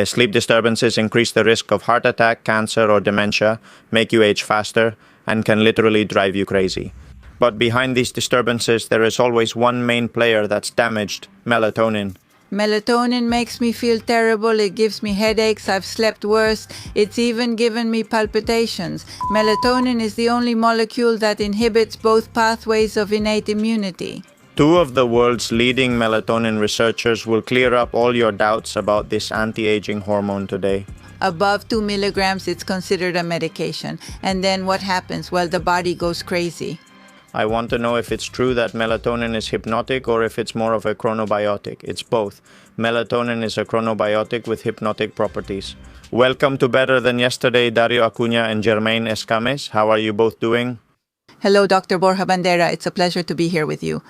Sleep disturbances increase the risk of heart attack, cancer, or dementia, make you age faster, and can literally drive you crazy. But behind these disturbances, there is always one main player that's damaged: melatonin. Melatonin makes me feel terrible, it gives me headaches, I've slept worse, it's even given me palpitations. Melatonin is the only molecule that inhibits both pathways of innate immunity. Two of the world's leading melatonin researchers will clear up all your doubts about this anti-aging hormone today. Above 2 milligrams, it's considered a medication. And then what happens? Well, the body goes crazy. I want to know if it's true that melatonin is hypnotic or if it's more of a chronobiotic. It's both. Melatonin is a chronobiotic with hypnotic properties. Welcome to Better Than Yesterday, Dario Acuña and Germain Escames. How are you both doing? Hello, Dr. Borja Bandera. It's a pleasure to be here with you.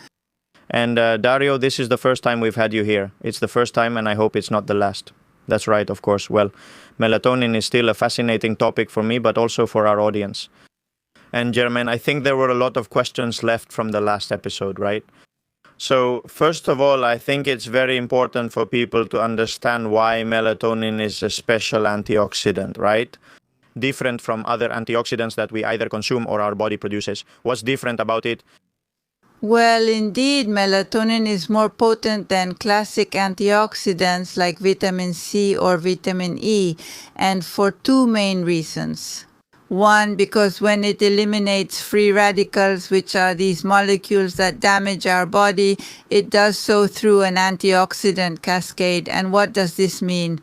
And Dario, this is the first time we've had you here. It's the first time, and I hope it's not the last. That's right, of course. Well, melatonin is still a fascinating topic for me, but also for our audience. And Germain, I think there were a lot of questions left from the last episode, right? So, first of all, I think it's very important for people to understand why melatonin is a special antioxidant, right? Different from other antioxidants that we either consume or our body produces. What's different about it? Well, indeed, melatonin is more potent than classic antioxidants like vitamin C or vitamin E, and for two main reasons. One, because when it eliminates free radicals, which are these molecules that damage our body, it does so through an antioxidant cascade. And what does this mean?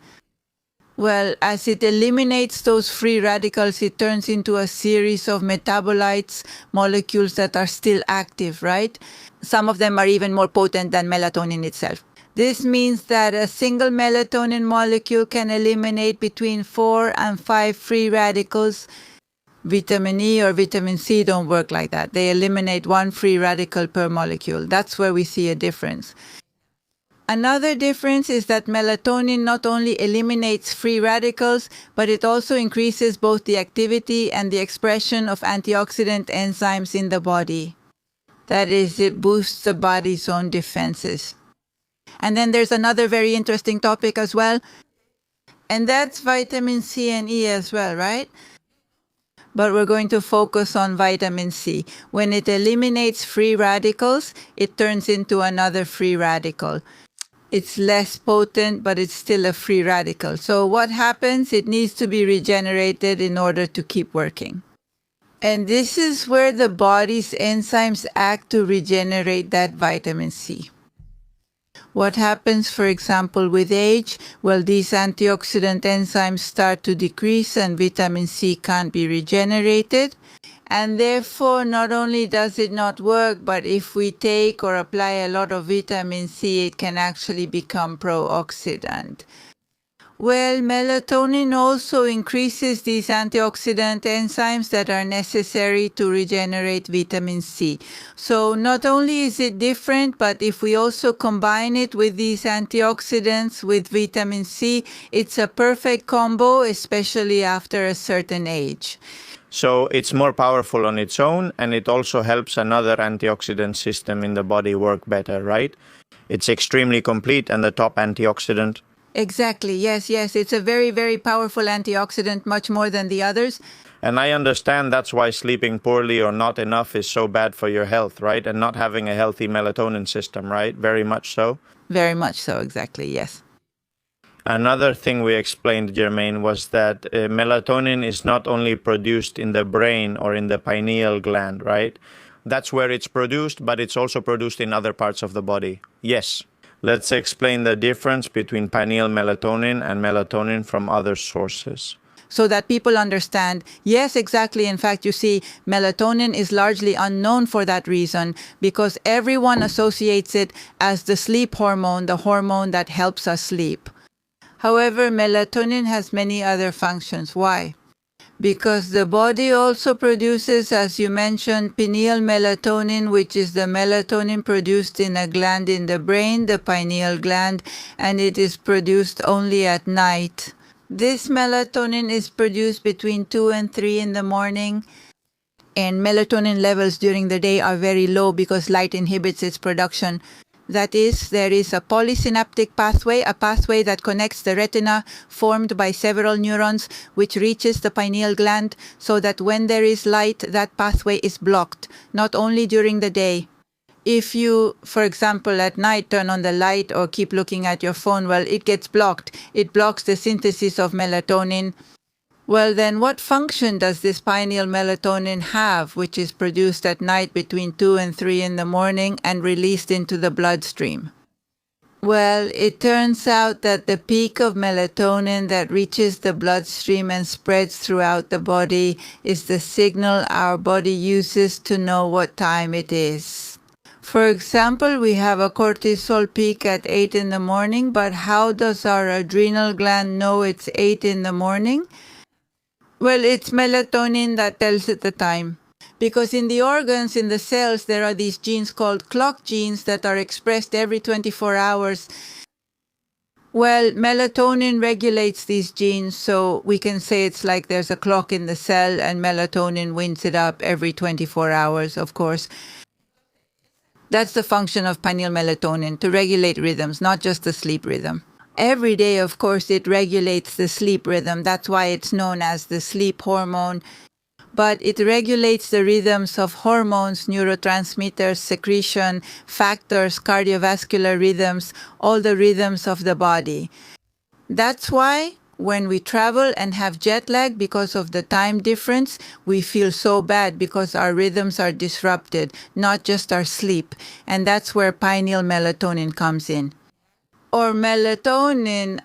Well, as it eliminates those free radicals, it turns into a series of metabolites, molecules that are still active, right? Some of them are even more potent than melatonin itself. This means that a single melatonin molecule can eliminate between 4 and 5 free radicals. Vitamin E or vitamin C don't work like that. They eliminate 1 free radical per molecule. That's where we see a difference. Another difference is that melatonin not only eliminates free radicals, but it also increases both the activity and the expression of antioxidant enzymes in the body. That is, it boosts the body's own defenses. And then there's another very interesting topic as well, and that's vitamin C and E as well, right? But we're going to focus on vitamin C. When it eliminates free radicals, it turns into another free radical. It's less potent, but it's still a free radical. So what happens? It needs to be regenerated in order to keep working. And this is where the body's enzymes act to regenerate that vitamin C. What happens, for example, with age? Well, these antioxidant enzymes start to decrease and vitamin C can't be regenerated. And therefore, not only does it not work, but if we take or apply a lot of vitamin C, it can actually become pro-oxidant. Well, melatonin also increases these antioxidant enzymes that are necessary to regenerate vitamin C. So not only is it different, but if we also combine it with these antioxidants with vitamin C, it's a perfect combo, especially after a certain age. So it's more powerful on its own, and it also helps another antioxidant system in the body work better, right? It's extremely complete and the top antioxidant. Exactly. Yes. It's a very, very powerful antioxidant, much more than the others. And I understand that's why sleeping poorly or not enough is so bad for your health, right? And not having a healthy melatonin system, right? Very much so. Very much so, exactly, yes. Another thing we explained, Germain, was that melatonin is not only produced in the brain or in the pineal gland, right? That's where it's produced, but it's also produced in other parts of the body. Yes. Let's explain the difference between pineal melatonin and melatonin from other sources. So that people understand, yes, exactly. In fact, you see, melatonin is largely unknown for that reason because everyone associates it as the sleep hormone, the hormone that helps us sleep. However, melatonin has many other functions. Why? Because the body also produces, as you mentioned, pineal melatonin, which is the melatonin produced in a gland in the brain, the pineal gland, and it is produced only at night. This melatonin is produced between 2 and 3 in the morning, and melatonin levels during the day are very low because light inhibits its production. That is, there is a polysynaptic pathway, a pathway that connects the retina formed by several neurons, which reaches the pineal gland, so that when there is light, that pathway is blocked, not only during the day. If you, for example, at night turn on the light or keep looking at your phone, well, it gets blocked. It blocks the synthesis of melatonin. Well, then what function does this pineal melatonin have, which is produced at night between 2 and 3 in the morning and released into the bloodstream? Well, it turns out that the peak of melatonin that reaches the bloodstream and spreads throughout the body is the signal our body uses to know what time it is. For example, we have a cortisol peak at 8 in the morning, but how does our adrenal gland know it's 8 in the morning? Well, it's melatonin that tells it the time. Because in the organs, in the cells, there are these genes called clock genes that are expressed every 24 hours. Well, melatonin regulates these genes, so we can say it's like there's a clock in the cell and melatonin winds it up every 24 hours, of course. That's the function of pineal melatonin, to regulate rhythms, not just the sleep rhythm. Every day, of course, it regulates the sleep rhythm. That's why it's known as the sleep hormone. But it regulates the rhythms of hormones, neurotransmitters, secretion, factors, cardiovascular rhythms, all the rhythms of the body. That's why when we travel and have jet lag because of the time difference, we feel so bad because our rhythms are disrupted, not just our sleep. And that's where pineal melatonin comes in. Or melatonin,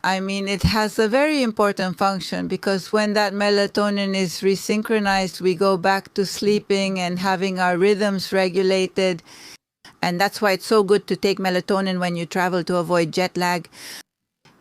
it has a very important function because when that melatonin is resynchronized, we go back to sleeping and having our rhythms regulated. And that's why it's so good to take melatonin when you travel to avoid jet lag.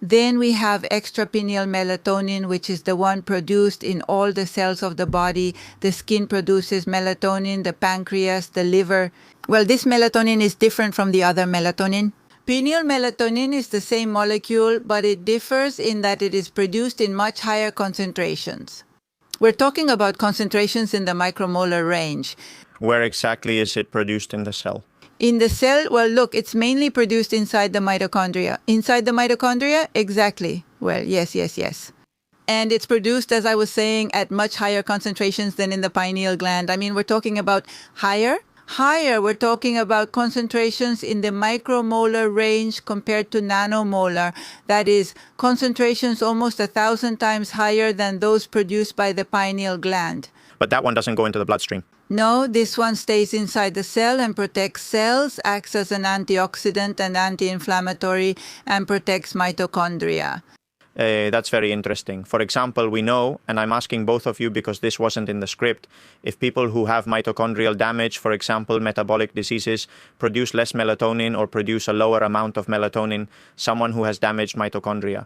Then we have extrapineal melatonin, which is the one produced in all the cells of the body. The skin produces melatonin, the pancreas, the liver. Well, this melatonin is different from the other melatonin. Pineal melatonin is the same molecule, but it differs in that it is produced in much higher concentrations. We're talking about concentrations in the micromolar range. Where exactly is it produced in the cell? In the cell, well, look, it's mainly produced inside the mitochondria. Inside the mitochondria? Exactly. Well, yes. And it's produced, as I was saying, at much higher concentrations than in the pineal gland. We're talking about higher, we're talking about concentrations in the micromolar range compared to nanomolar. That is, concentrations almost 1,000 times higher than those produced by the pineal gland. But that one doesn't go into the bloodstream. No, this one stays inside the cell and protects cells, acts as an antioxidant and anti-inflammatory, and protects mitochondria. That's very interesting. For example, we know, and I'm asking both of you because this wasn't in the script, if people who have mitochondrial damage, for example, metabolic diseases, produce less melatonin or produce a lower amount of melatonin, someone who has damaged mitochondria.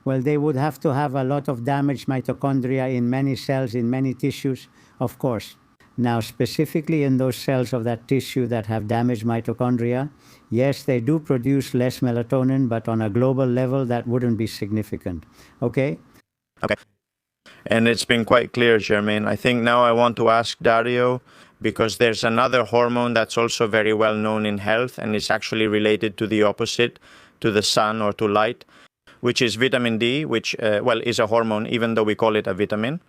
Well, they would have to have a lot of damaged mitochondria in many cells, in many tissues, of course. Now, specifically in those cells of that tissue that have damaged mitochondria, yes, they do produce less melatonin, but on a global level, that wouldn't be significant. Okay? Okay. And it's been quite clear, Germaine. I think now I want to ask Dario, because there's another hormone that's also very well known in health, and it's actually related to the opposite, to the sun or to light, which is vitamin D, which, is a hormone, even though we call it a vitamin.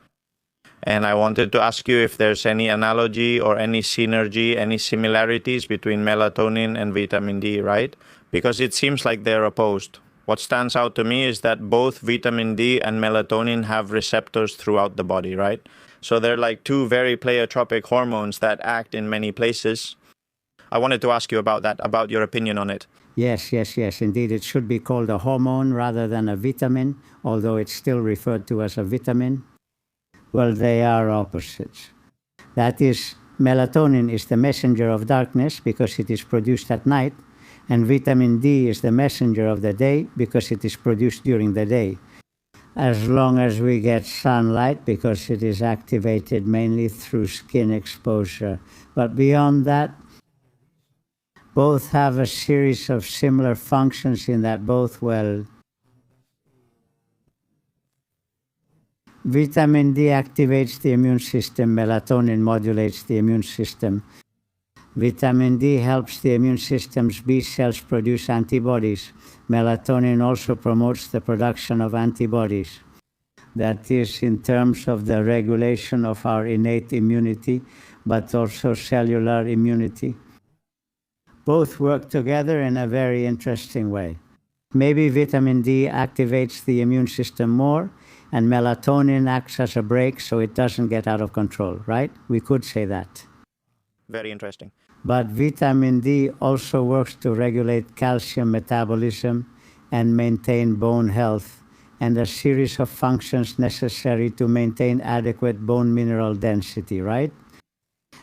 And I wanted to ask you if there's any analogy or any synergy, any similarities between melatonin and vitamin D, right? Because it seems like they're opposed. What stands out to me is that both vitamin D and melatonin have receptors throughout the body, right? So they're like two very pleiotropic hormones that act in many places. I wanted to ask you about that, about your opinion on it. Yes. Indeed, it should be called a hormone rather than a vitamin, although it's still referred to as a vitamin. Well, they are opposites. That is, melatonin is the messenger of darkness because it is produced at night, and vitamin D is the messenger of the day because it is produced during the day. As long as we get sunlight, because it is activated mainly through skin exposure. But beyond that, both have a series of similar functions in that both, vitamin D activates the immune system, melatonin modulates the immune system. Vitamin D helps the immune system's B cells produce antibodies. Melatonin also promotes the production of antibodies. That is in terms of the regulation of our innate immunity, but also cellular immunity. Both work together in a very interesting way. Maybe vitamin D activates the immune system more, and melatonin acts as a brake so it doesn't get out of control, right? We could say that. Very interesting. But vitamin D also works to regulate calcium metabolism and maintain bone health, and a series of functions necessary to maintain adequate bone mineral density, right?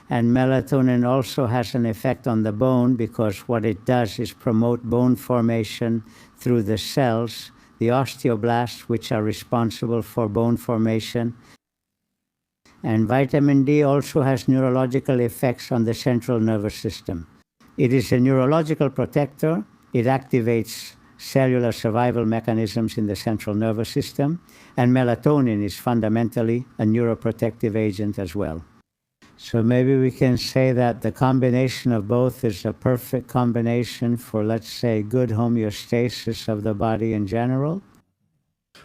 And melatonin also has an effect on the bone because what it does is promote bone formation through the cells, the osteoblasts, which are responsible for bone formation. And vitamin D also has neurological effects on the central nervous system. It is a neurological protector. It activates cellular survival mechanisms in the central nervous system. And melatonin is fundamentally a neuroprotective agent as well. So maybe we can say that the combination of both is a perfect combination for, let's say, good homeostasis of the body in general.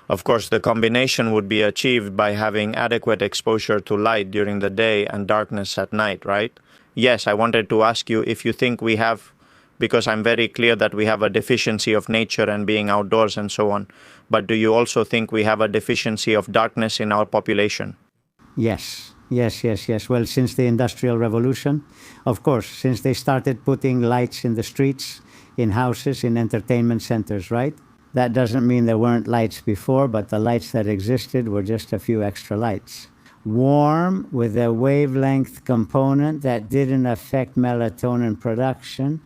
Of course, the combination would be achieved by having adequate exposure to light during the day and darkness at night, right? Yes, I wanted to ask you if you think we have, because I'm very clear that we have a deficiency of nature and being outdoors and so on, but do you also think we have a deficiency of darkness in our population? Yes. Well, since the Industrial Revolution, of course, since they started putting lights in the streets, in houses, in entertainment centers, right? That doesn't mean there weren't lights before, but the lights that existed were just a few extra lights. Warm with a wavelength component that didn't affect melatonin production.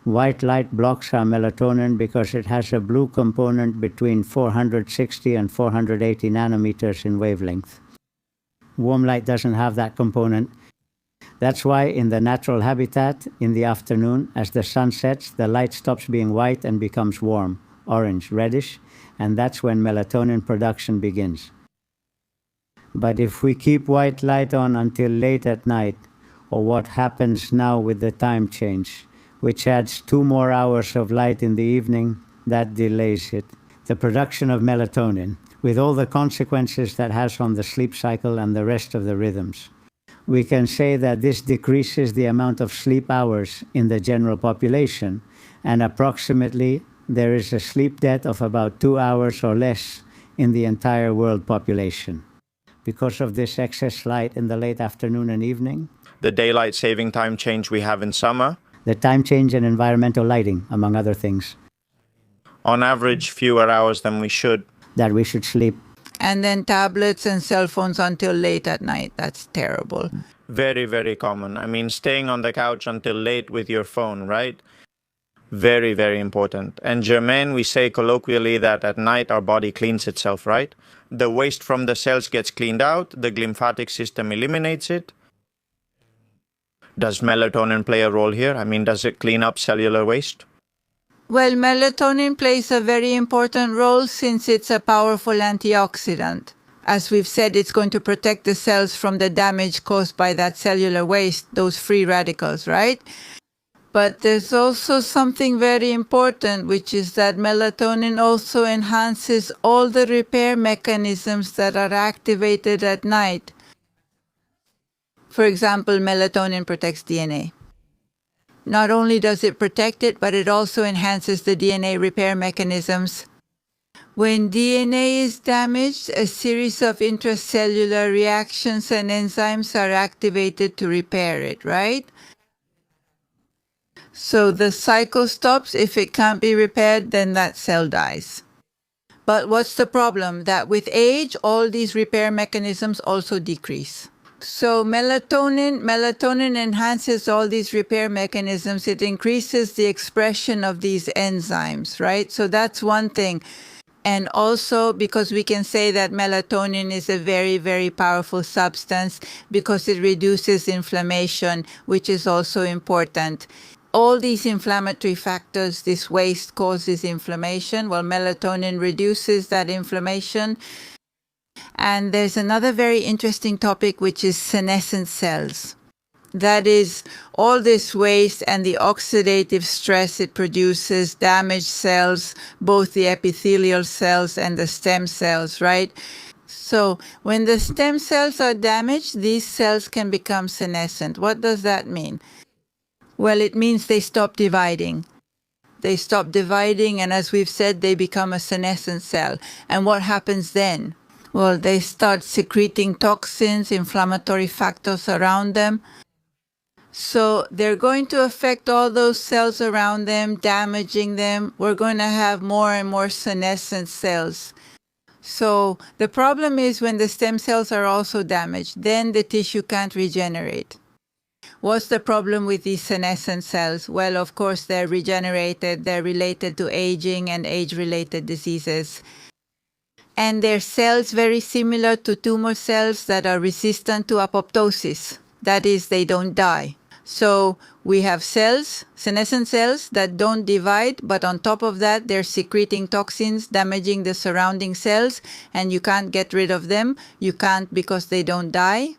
White light blocks our melatonin because it has a blue component between 460 and 480 nanometers in wavelength. Warm light doesn't have that component. That's why in the natural habitat, in the afternoon, as the sun sets, the light stops being white and becomes warm, orange, reddish, and that's when melatonin production begins. But if we keep white light on until late at night, or what happens now with the time change, which adds 2 more hours of light in the evening, that delays it. The production of melatonin, with all the consequences that has on the sleep cycle and the rest of the rhythms. We can say that this decreases the amount of sleep hours in the general population, and approximately there is a sleep debt of about 2 hours or less in the entire world population. Because of this excess light in the late afternoon and evening. The daylight saving time change we have in summer. The time change in environmental lighting, among other things. On average, fewer hours than we should. That we should sleep. And then tablets and cell phones until late at night. That's terrible. Very, very common. I mean, staying on the couch until late with your phone, right? Very, very important. And Germain, we say colloquially that at night our body cleans itself, right? The waste from the cells gets cleaned out, the lymphatic system eliminates it. Does melatonin play a role here? I mean, does it clean up cellular waste? Well, melatonin plays a very important role since it's a powerful antioxidant. As we've said, it's going to protect the cells from the damage caused by that cellular waste, those free radicals, right? But there's also something very important, which is that melatonin also enhances all the repair mechanisms that are activated at night. For example, melatonin protects DNA. Not only does it protect it, but it also enhances the DNA repair mechanisms. When DNA is damaged, a series of intracellular reactions and enzymes are activated to repair it, right? So the cycle stops. If it can't be repaired, then that cell dies. But what's the problem? That with age, all these repair mechanisms also decrease. So melatonin enhances all these repair mechanisms. It increases the expression of these enzymes, right? So that's one thing. And also because we can say that melatonin is a very, very powerful substance because it reduces inflammation, which is also important. All these inflammatory factors, this waste causes inflammation. Well, melatonin reduces that inflammation. And there's another very interesting topic, which is senescent cells. That is, all this waste and the oxidative stress it produces damage cells, both the epithelial cells and the stem cells, right? So when the stem cells are damaged, these cells can become senescent. What does that mean? Well, it means they stop dividing. They stop dividing, and as we've said, they become a senescent cell. And what happens then? Well, they start secreting toxins, inflammatory factors around them. So they're going to affect all those cells around them, damaging them. We're going to have more and more senescent cells. So the problem is when the stem cells are also damaged, then the tissue can't regenerate. What's the problem with these senescent cells? Well, of course, they're regenerated. They're related to aging and age-related diseases. And they're cells very similar to tumor cells that are resistant to apoptosis. That is, they don't die. So we have cells, senescent cells, that don't divide, but on top of that, they're secreting toxins, damaging the surrounding cells, and you can't get rid of them. You can't because they don't die.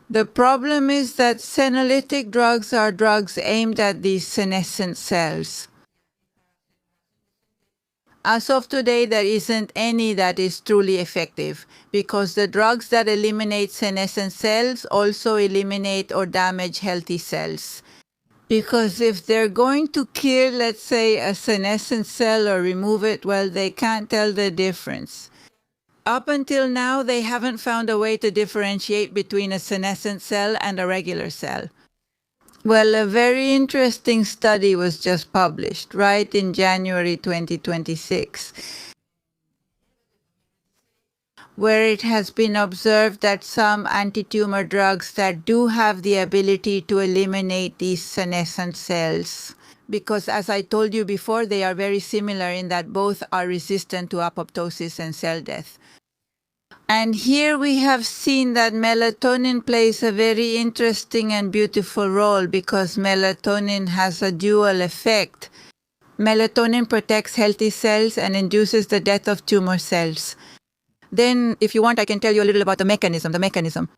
The problem is that senolytic drugs are drugs aimed at these senescent cells. As of today, there isn't any that is truly effective because the drugs that eliminate senescent cells also eliminate or damage healthy cells. Because if they're going to kill, let's say, a senescent cell or remove it, well, they can't tell the difference. Up until now, they haven't found a way to differentiate between a senescent cell and a regular cell. Well, a very interesting study was just published, right, in January 2026, where it has been observed that some anti-tumor drugs that do have the ability to eliminate these senescent cells, because as I told you before, they are very similar in that both are resistant to apoptosis and cell death. And here we have seen that melatonin plays a very interesting and beautiful role because melatonin has a dual effect. Melatonin protects healthy cells and induces the death of tumor cells. Then, if you want, I can tell you a little about the mechanism.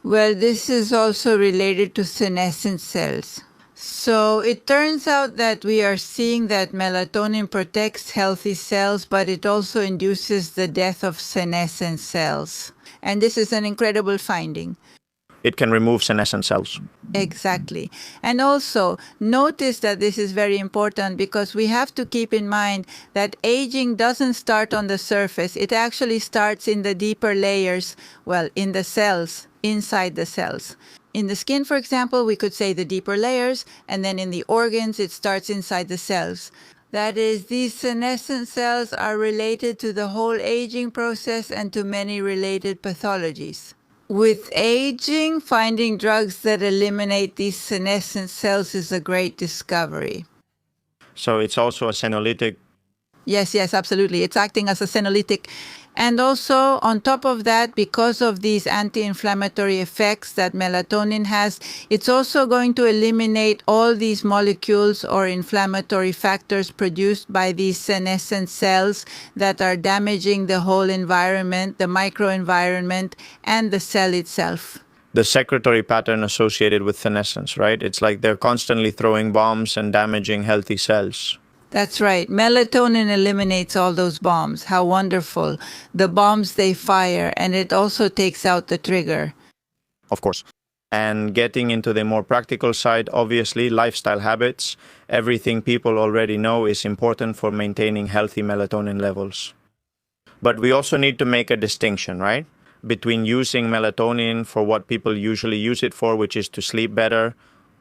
Well, this is also related to senescent cells. So it turns out that we are seeing that melatonin protects healthy cells, but it also induces the death of senescent cells. And this is an incredible finding. It can remove senescent cells. Exactly. And also, notice that this is very important because we have to keep in mind that aging doesn't start on the surface. It actually starts in the deeper layers, well, in the cells, inside the cells. In the skin, for example, we could say the deeper layers, and then in the organs, it starts inside the cells. That is, these senescent cells are related to the whole aging process and to many related pathologies. With aging, finding drugs that eliminate these senescent cells is a great discovery. So it's also a senolytic. Yes, absolutely. It's acting as a senolytic. And also, on top of that, because of these anti-inflammatory effects that melatonin has, it's also going to eliminate all these molecules or inflammatory factors produced by these senescent cells that are damaging the whole environment, the microenvironment, and the cell itself. The secretory pattern associated with senescence, right? It's like they're constantly throwing bombs and damaging healthy cells. That's right. Melatonin eliminates all those bombs. How wonderful. The bombs they fire, and it also takes out the trigger. Of course. And getting into the more practical side, obviously, lifestyle habits, everything people already know is important for maintaining healthy melatonin levels. But we also need to make a distinction, right? Between using melatonin for what people usually use it for, which is to sleep better.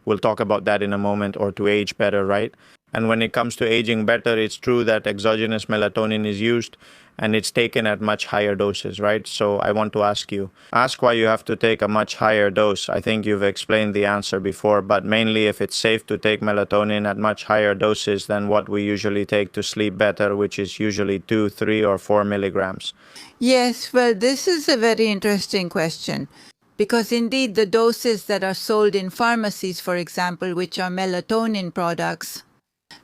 We'll talk about that in a moment, or to age better, right? And when it comes to aging better, it's true that exogenous melatonin is used and it's taken at much higher doses, right? So I want to ask why you have to take a much higher dose. I think you've explained the answer before, but mainly if it's safe to take melatonin at much higher doses than what we usually take to sleep better, which is usually 2, 3, or 4 milligrams. Yes, well, this is a very interesting question. Because indeed, the doses that are sold in pharmacies, for example, which are melatonin products,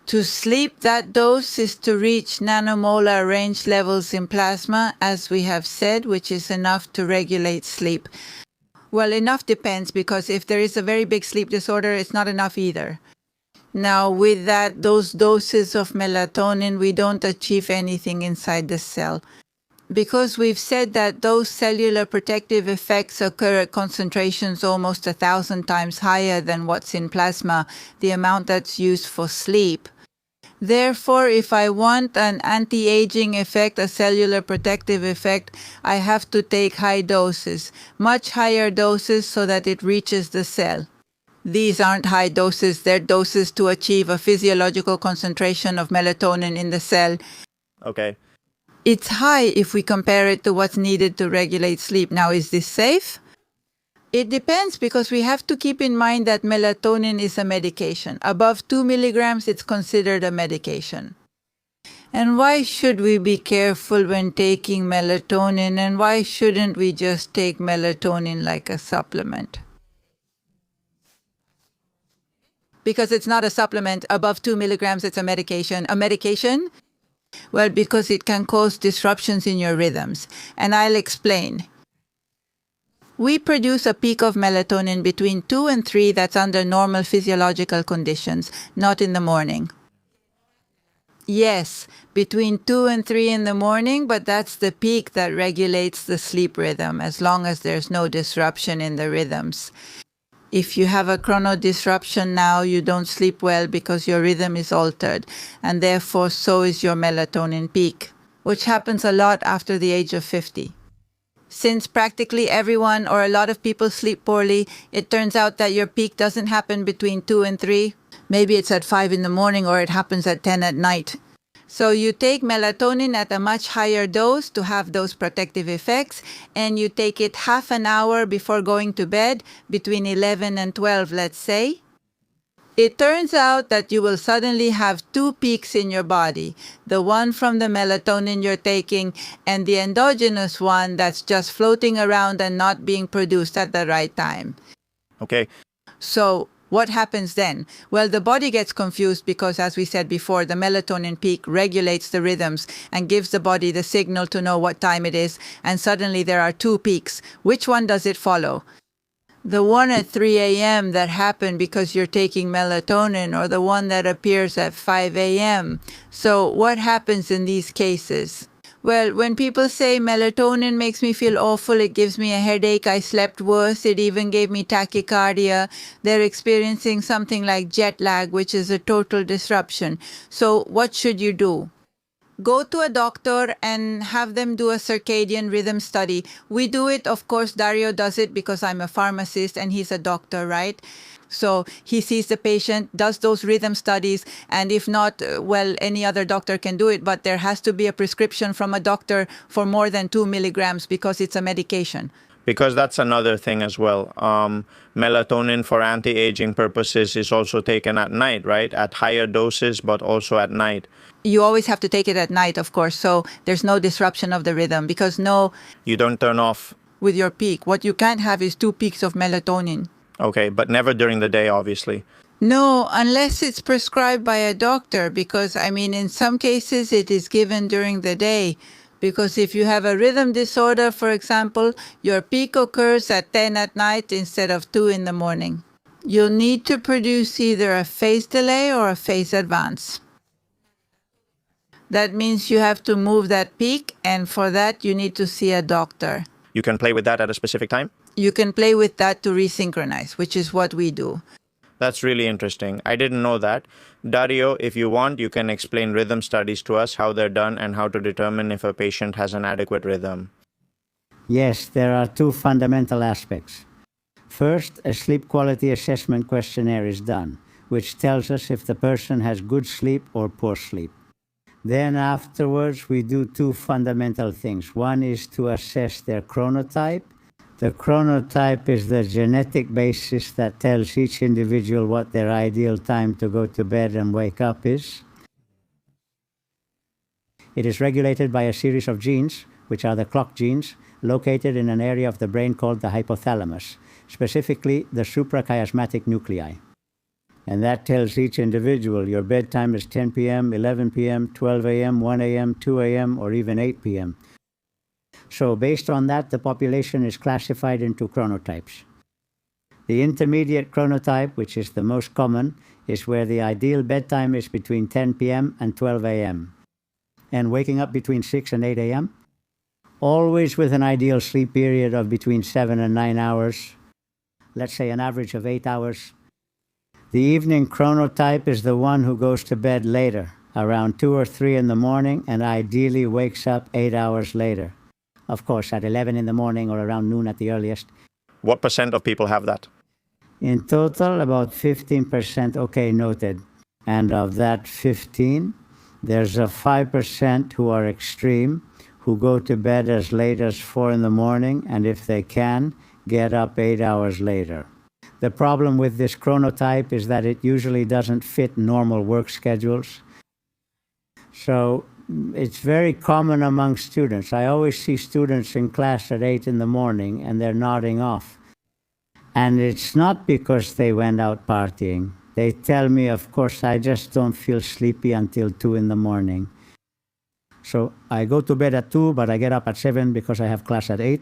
to sleep, that dose is to reach nanomolar range levels in plasma, as we have said, which is enough to regulate sleep. Well, enough depends, because if there is a very big sleep disorder, it's not enough either. Now, with those doses of melatonin, we don't achieve anything inside the cell. Because we've said that those cellular protective effects occur at concentrations almost 1,000 times higher than what's in plasma, the amount that's used for sleep. Therefore, if I want an anti-aging effect, a cellular protective effect, I have to take high doses, much higher doses, so that it reaches the cell. These aren't high doses, they're doses to achieve a physiological concentration of melatonin in the cell. Okay. It's high if we compare it to what's needed to regulate sleep. Now, is this safe? It depends, because we have to keep in mind that melatonin is a medication. Above 2 milligrams, it's considered a medication. And why should we be careful when taking melatonin, and why shouldn't we just take melatonin like a supplement? Because it's not a supplement. Above 2 milligrams, it's a medication. A medication? Well, because it can cause disruptions in your rhythms. And I'll explain. We produce a peak of melatonin between 2 and 3 that's under normal physiological conditions, not in the morning. Yes, between 2 and 3 in the morning, but that's the peak that regulates the sleep rhythm, as long as there's no disruption in the rhythms. If you have a chrono disruption now, you don't sleep well because your rhythm is altered, and therefore so is your melatonin peak, which happens a lot after the age of 50. Since practically everyone or a lot of people sleep poorly, it turns out that your peak doesn't happen between 2 and 3. Maybe it's at 5 in the morning, or it happens at 10 at night. So you take melatonin at a much higher dose to have those protective effects, and you take it half an hour before going to bed, between 11 and 12, let's say. It turns out that you will suddenly have 2 peaks in your body, the one from the melatonin you're taking and the endogenous one that's just floating around and not being produced at the right time. Okay. So what happens then? Well, the body gets confused because, as we said before, the melatonin peak regulates the rhythms and gives the body the signal to know what time it is, and suddenly there are 2 peaks. Which one does it follow? The one at 3 a.m. that happened because you're taking melatonin, or the one that appears at 5 a.m. So what happens in these cases? Well, when people say melatonin makes me feel awful, it gives me a headache, I slept worse, it even gave me tachycardia, they're experiencing something like jet lag, which is a total disruption. So what should you do? Go to a doctor and have them do a circadian rhythm study. We do it, of course, Dario does it because I'm a pharmacist and he's a doctor, right? So he sees the patient, does those rhythm studies, and if not, well, any other doctor can do it, but there has to be a prescription from a doctor for more than 2 milligrams because it's a medication. Because that's another thing as well. Melatonin for anti-aging purposes is also taken at night, right? At higher doses, but also at night. You always have to take it at night, of course, so there's no disruption of the rhythm, because you don't turn off with your peak. What you can't have is 2 peaks of melatonin. Okay, but never during the day, obviously. No, unless it's prescribed by a doctor, because, in some cases it is given during the day. Because if you have a rhythm disorder, for example, your peak occurs at 10 at night instead of 2 in the morning. You'll need to produce either a phase delay or a phase advance. That means you have to move that peak, and for that you need to see a doctor. You can play with that at a specific time? You can play with that to resynchronize, which is what we do. That's really interesting. I didn't know that. Dario, if you want, you can explain rhythm studies to us, how they're done, and how to determine if a patient has an adequate rhythm. Yes, there are 2 fundamental aspects. First, a sleep quality assessment questionnaire is done, which tells us if the person has good sleep or poor sleep. Then afterwards, we do 2 fundamental things. One is to assess their chronotype. The chronotype is the genetic basis that tells each individual what their ideal time to go to bed and wake up is. It is regulated by a series of genes, which are the clock genes, located in an area of the brain called the hypothalamus, specifically the suprachiasmatic nuclei. And that tells each individual your bedtime is 10 p.m., 11 p.m., 12 a.m., 1 a.m., 2 a.m., or even 8 p.m. So based on that, the population is classified into chronotypes. The intermediate chronotype, which is the most common, is where the ideal bedtime is between 10 p.m. and 12 a.m. and waking up between 6 and 8 a.m., always with an ideal sleep period of between 7 and 9 hours, let's say an average of 8 hours. The evening chronotype is the one who goes to bed later, around 2 or 3 in the morning, and ideally wakes up 8 hours later. Of course, at 11 in the morning or around noon at the earliest. What percent of people have that? In total, about 15%, okay, noted. And of that 15, there's a 5% who are extreme, who go to bed as late as 4 in the morning, and if they can, get up 8 hours later. The problem with this chronotype is that it usually doesn't fit normal work schedules. So it's very common among students. I always see students in class at 8 in the morning and they're nodding off. And it's not because they went out partying. They tell me, of course, I just don't feel sleepy until 2 in the morning. So I go to bed at 2, but I get up at 7 because I have class at 8.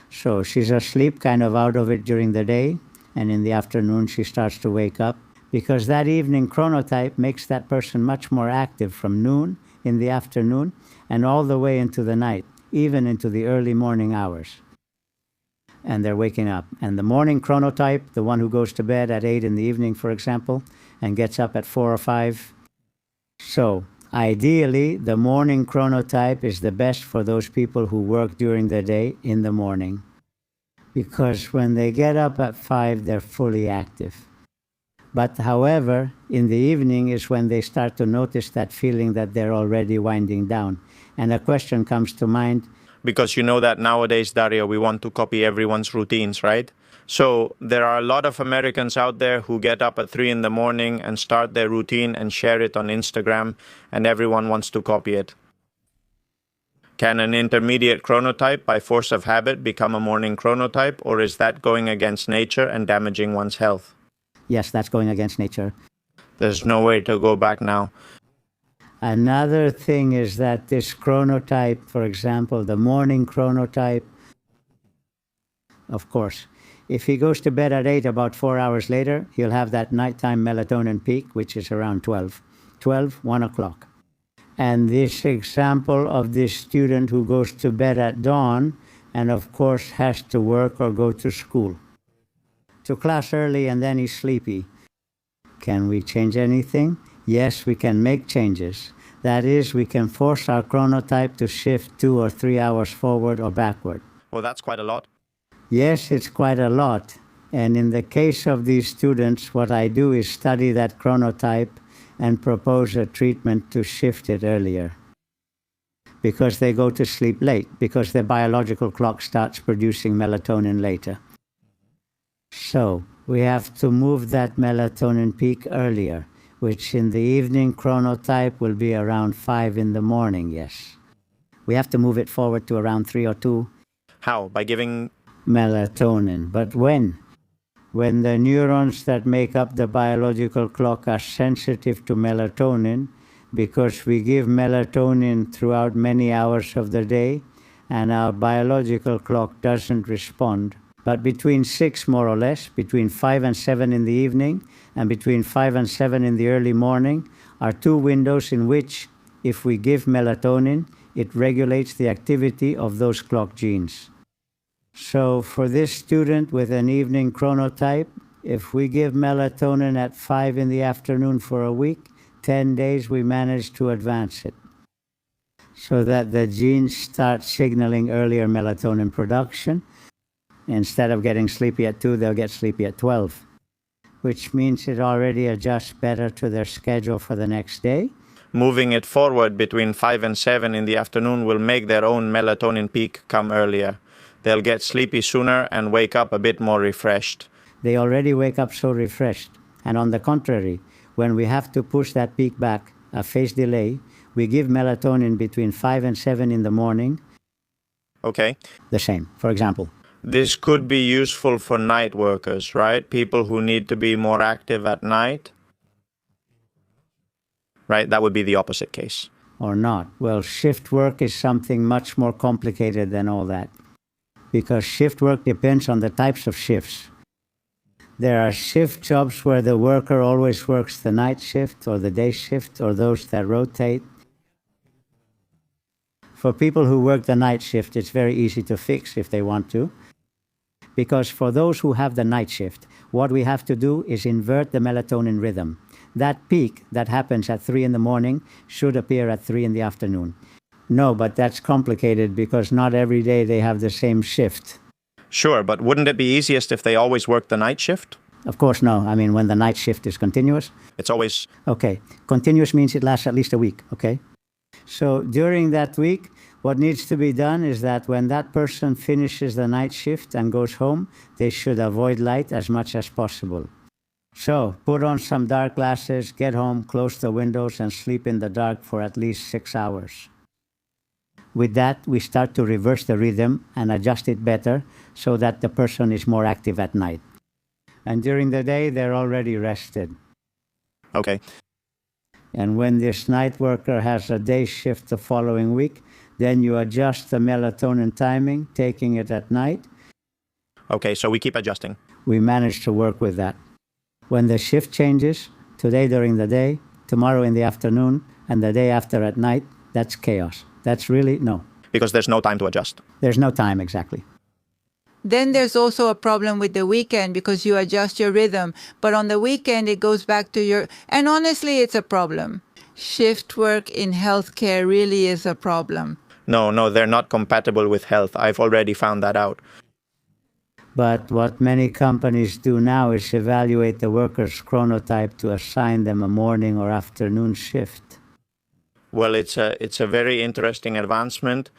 So she's asleep, kind of out of it during the day. And in the afternoon, she starts to wake up. Because that evening chronotype makes that person much more active from noon in the afternoon and all the way into the night, even into the early morning hours. And they're waking up. And the morning chronotype, the one who goes to bed at 8 in the evening, for example, and gets up at 4 or 5. So ideally, the morning chronotype is the best for those people who work during the day in the morning. Because when they get up at 5, they're fully active. But however, in the evening is when they start to notice that feeling that they're already winding down. And a question comes to mind. Because you know that nowadays, Dario, we want to copy everyone's routines, right? So there are a lot of Americans out there who get up at 3 in the morning and start their routine and share it on Instagram, and everyone wants to copy it. Can an intermediate chronotype by force of habit become a morning chronotype, or is that going against nature and damaging one's health? Yes, that's going against nature. There's no way to go back now. Another thing is that this chronotype, for example, the morning chronotype, of course, if he goes to bed at 8, about 4 hours later, he'll have that nighttime melatonin peak, which is around 12, 1 o'clock. And this example of this student who goes to bed at dawn and, of course, has to work or go to school. To class early and then he's sleepy. Can we change anything? Yes, we can make changes. That is, we can force our chronotype to shift 2 or 3 hours forward or backward. Well, that's quite a lot. Yes, it's quite a lot. And in the case of these students, what I do is study that chronotype and propose a treatment to shift it earlier. Because they go to sleep late, because their biological clock starts producing melatonin later. So we have to move that melatonin peak earlier, which in the evening chronotype will be around 5 in the morning, yes. We have to move it forward to around 3 or 2. How? By giving melatonin. But when? When the neurons that make up the biological clock are sensitive to melatonin, because we give melatonin throughout many hours of the day, and our biological clock doesn't respond. But between 6, more or less, between 5 and 7 in the evening, and between 5 and 7 in the early morning, are 2 windows in which, if we give melatonin, it regulates the activity of those clock genes. So for this student with an evening chronotype, if we give melatonin at 5 in the afternoon for a week, 10 days we manage to advance it. So that the genes start signaling earlier melatonin production. Instead of getting sleepy at 2, they'll get sleepy at 12, which means it already adjusts better to their schedule for the next day. moving it forward between 5 and 7 in the afternoon will make their own melatonin peak come earlier. They'll get sleepy sooner and wake up a bit more refreshed. They already wake up so refreshed. And on the contrary, when we have to push that peak back, a phase delay, we give melatonin between 5 and 7 in the morning. Okay. The same, for example. This could be useful for night workers, right? People who need to be more active at night. Right? That would be the opposite case. or not? Well, shift work is something much more complicated than all that, because shift work depends on the types of shifts. There are shift jobs where the worker always works the night shift or the day shift or those that rotate. For people who work the night shift, it's very easy to fix if they want to, because for those who have the night shift, what we have to do is invert the melatonin rhythm. That peak that happens at 3 in the morning should appear at 3 in the afternoon. No, but that's complicated because not every day they have the same shift. Sure, but wouldn't it be easiest if they always work the night shift? Of course, no. I mean, when the night shift is continuous. It's always... Okay. Continuous means it lasts at least a week, okay? So during that week, what needs to be done is that when that person finishes the night shift and goes home, they should avoid light as much as possible. So put on some dark glasses, get home, close the windows, and sleep in the dark for at least 6 hours. With that, we start to reverse the rhythm and adjust it better so that the person is more active at night. And during the day, they're already rested. Okay. And when this night worker has a day shift the following week, then you adjust the melatonin timing, taking it at night. Okay, so we keep adjusting. We manage to work with that. When the shift changes, today during the day, tomorrow in the afternoon, and the day after at night, that's chaos. That's really, no. Because there's no time to adjust. There's no time, exactly. Then there's also a problem with the weekend because you adjust your rhythm, but on the weekend it goes back to your... And honestly, it's a problem. Shift work in healthcare really is a problem. No, they're not compatible with health. I've already found that out. But what many companies do now is evaluate the worker's chronotype to assign them a morning or afternoon shift. Well, it's a very interesting advancement.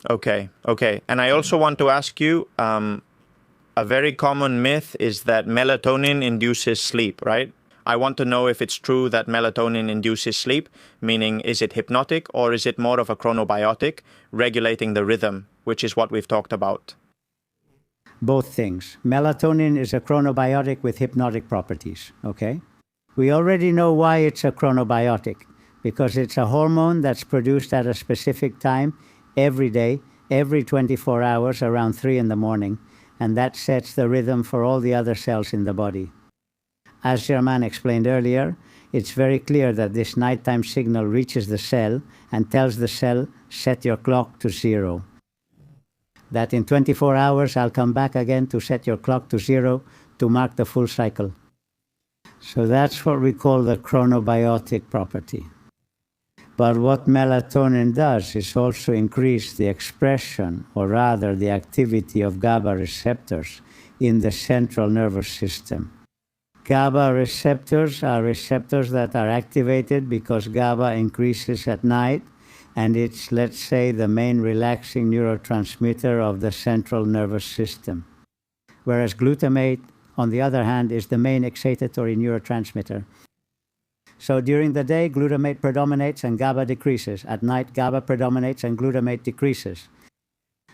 Okay. And I also want to ask you, a very common myth is that melatonin induces sleep, right? I want to know if it's true that melatonin induces sleep, meaning is it hypnotic or is it more of a chronobiotic, regulating the rhythm, which is what we've talked about? Both things. Melatonin is a chronobiotic with hypnotic properties, okay? We already know why it's a chronobiotic, because it's a hormone that's produced at a specific time every day, every 24 hours around 3 in the morning, and that sets the rhythm for all the other cells in the body. As Germain explained earlier, it's very clear that this nighttime signal reaches the cell and tells the cell, set your clock to 0. That in 24 hours I'll come back again to set your clock to 0 to mark the full cycle. So that's what we call the chronobiotic property. But what melatonin does is also increase the expression, or rather the activity of GABA receptors in the central nervous system. GABA receptors are receptors that are activated because GABA increases at night, and it's, let's say, the main relaxing neurotransmitter of the central nervous system. Whereas glutamate, on the other hand, is the main excitatory neurotransmitter. So during the day, glutamate predominates and GABA decreases. At night, GABA predominates and glutamate decreases.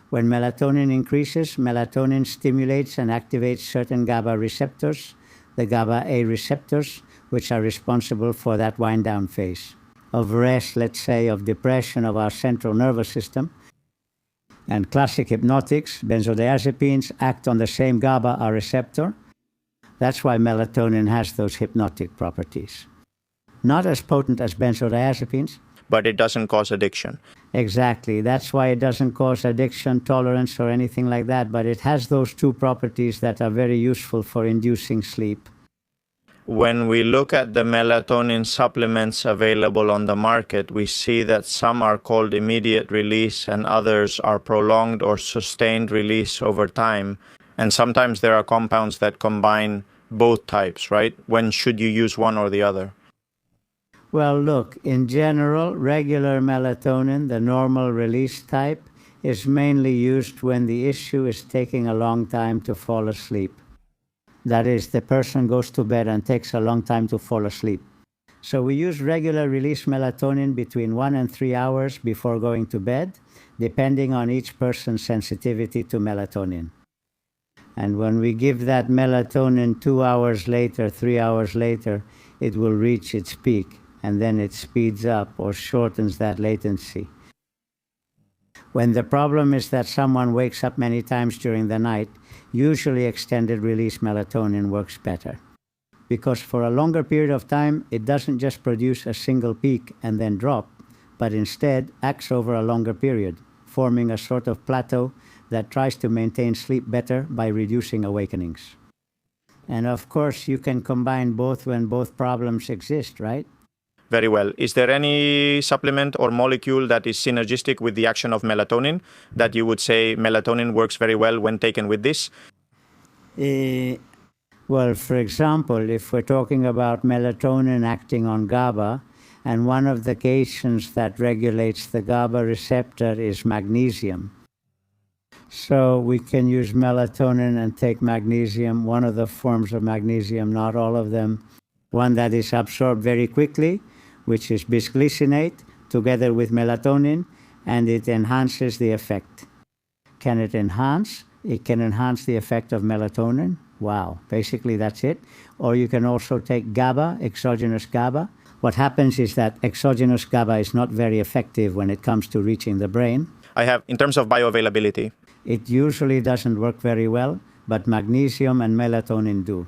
When melatonin increases, melatonin stimulates and activates certain GABA receptors, the GABA-A receptors, which are responsible for that wind-down phase of rest, let's say, of depression of our central nervous system. And classic hypnotics, benzodiazepines, act on the same GABA-A receptor. That's why melatonin has those hypnotic properties. Not as potent as benzodiazepines. But it doesn't cause addiction. Exactly. That's why it doesn't cause addiction, tolerance, or anything like that. But it has those two properties that are very useful for inducing sleep. When we look at the melatonin supplements available on the market, we see that some are called immediate release and others are prolonged or sustained release over time. And sometimes there are compounds that combine both types, right? When should you use one or the other? Well, look, in general, regular melatonin, the normal release type, is mainly used when the issue is taking a long time to fall asleep. That is, the person goes to bed and takes a long time to fall asleep. So we use regular release melatonin between 1 and 3 hours before going to bed, depending on each person's sensitivity to melatonin. And when we give that melatonin 2 hours later, 3 hours later, it will reach its peak. and then it speeds up or shortens that latency. When the problem is that someone wakes up many times during the night, usually extended release melatonin works better. Because for a longer period of time, it doesn't just produce a single peak and then drop, but instead acts over a longer period, forming a sort of plateau that tries to maintain sleep better by reducing awakenings. And of course, you can combine both when both problems exist, right? Very well. Is there any supplement or molecule that is synergistic with the action of melatonin that you would say melatonin works very well when taken with this? Well, for example, if we're talking about melatonin acting on GABA, and one of the cations that regulates the GABA receptor is magnesium. So we can use melatonin and take magnesium, one of the forms of magnesium, not all of them. One that is absorbed very quickly, which is bisglycinate, together with melatonin, and it enhances the effect. Can it enhance? It can enhance the effect of melatonin. Wow, basically that's it. Or you can also take GABA, exogenous GABA. What happens is that exogenous GABA is not very effective when it comes to reaching the brain. In terms of bioavailability. It usually doesn't work very well, but magnesium and melatonin do.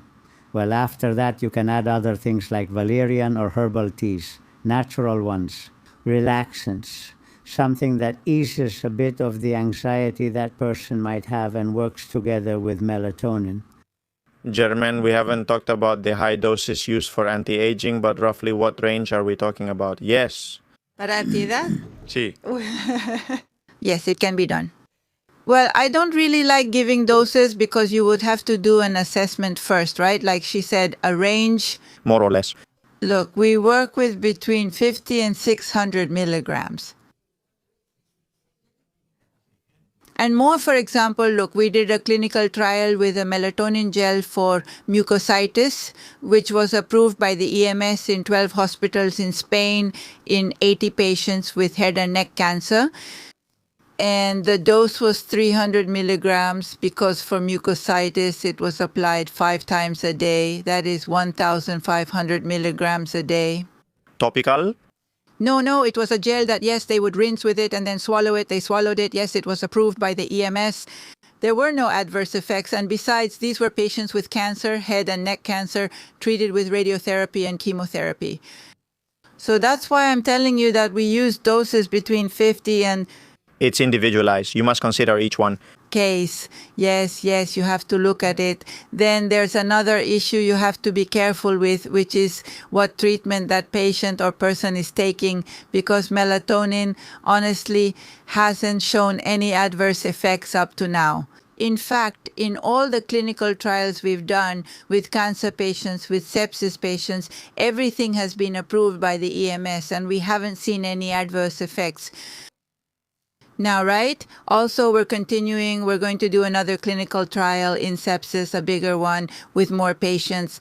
Well, after that, you can add other things like valerian or herbal teas, natural ones, relaxants, something that eases a bit of the anxiety that person might have and works together with melatonin. German, we haven't talked about the high doses used for anti-aging, but roughly what range are we talking about? Yes. Para anti-that? Sí. Yes, it can be done. Well, I don't really like giving doses because you would have to do an assessment first, right? Like she said, a range. More or less. Look, we work with between 50 and 600 milligrams. And more, for example, look, we did a clinical trial with a melatonin gel for mucositis, which was approved by the EMS in 12 hospitals in Spain in 80 patients with head and neck cancer. And the dose was 300 milligrams because for mucositis, it was applied 5 times a day. That is 1,500 milligrams a day. Topical? No, it was a gel that, yes, they would rinse with it and then swallow it. They swallowed it. Yes, it was approved by the EMS. There were no adverse effects. And besides, these were patients with cancer, head and neck cancer, treated with radiotherapy and chemotherapy. So that's why I'm telling you that we use doses between 50 and... It's individualized. You must consider each one. Case. Yes, you have to look at it. Then there's another issue you have to be careful with, which is what treatment that patient or person is taking, because melatonin honestly hasn't shown any adverse effects up to now. In fact, in all the clinical trials we've done with cancer patients, with sepsis patients, everything has been approved by the EMS and we haven't seen any adverse effects. Now, right? Also, we're going to do another clinical trial in sepsis, a bigger one with more patients.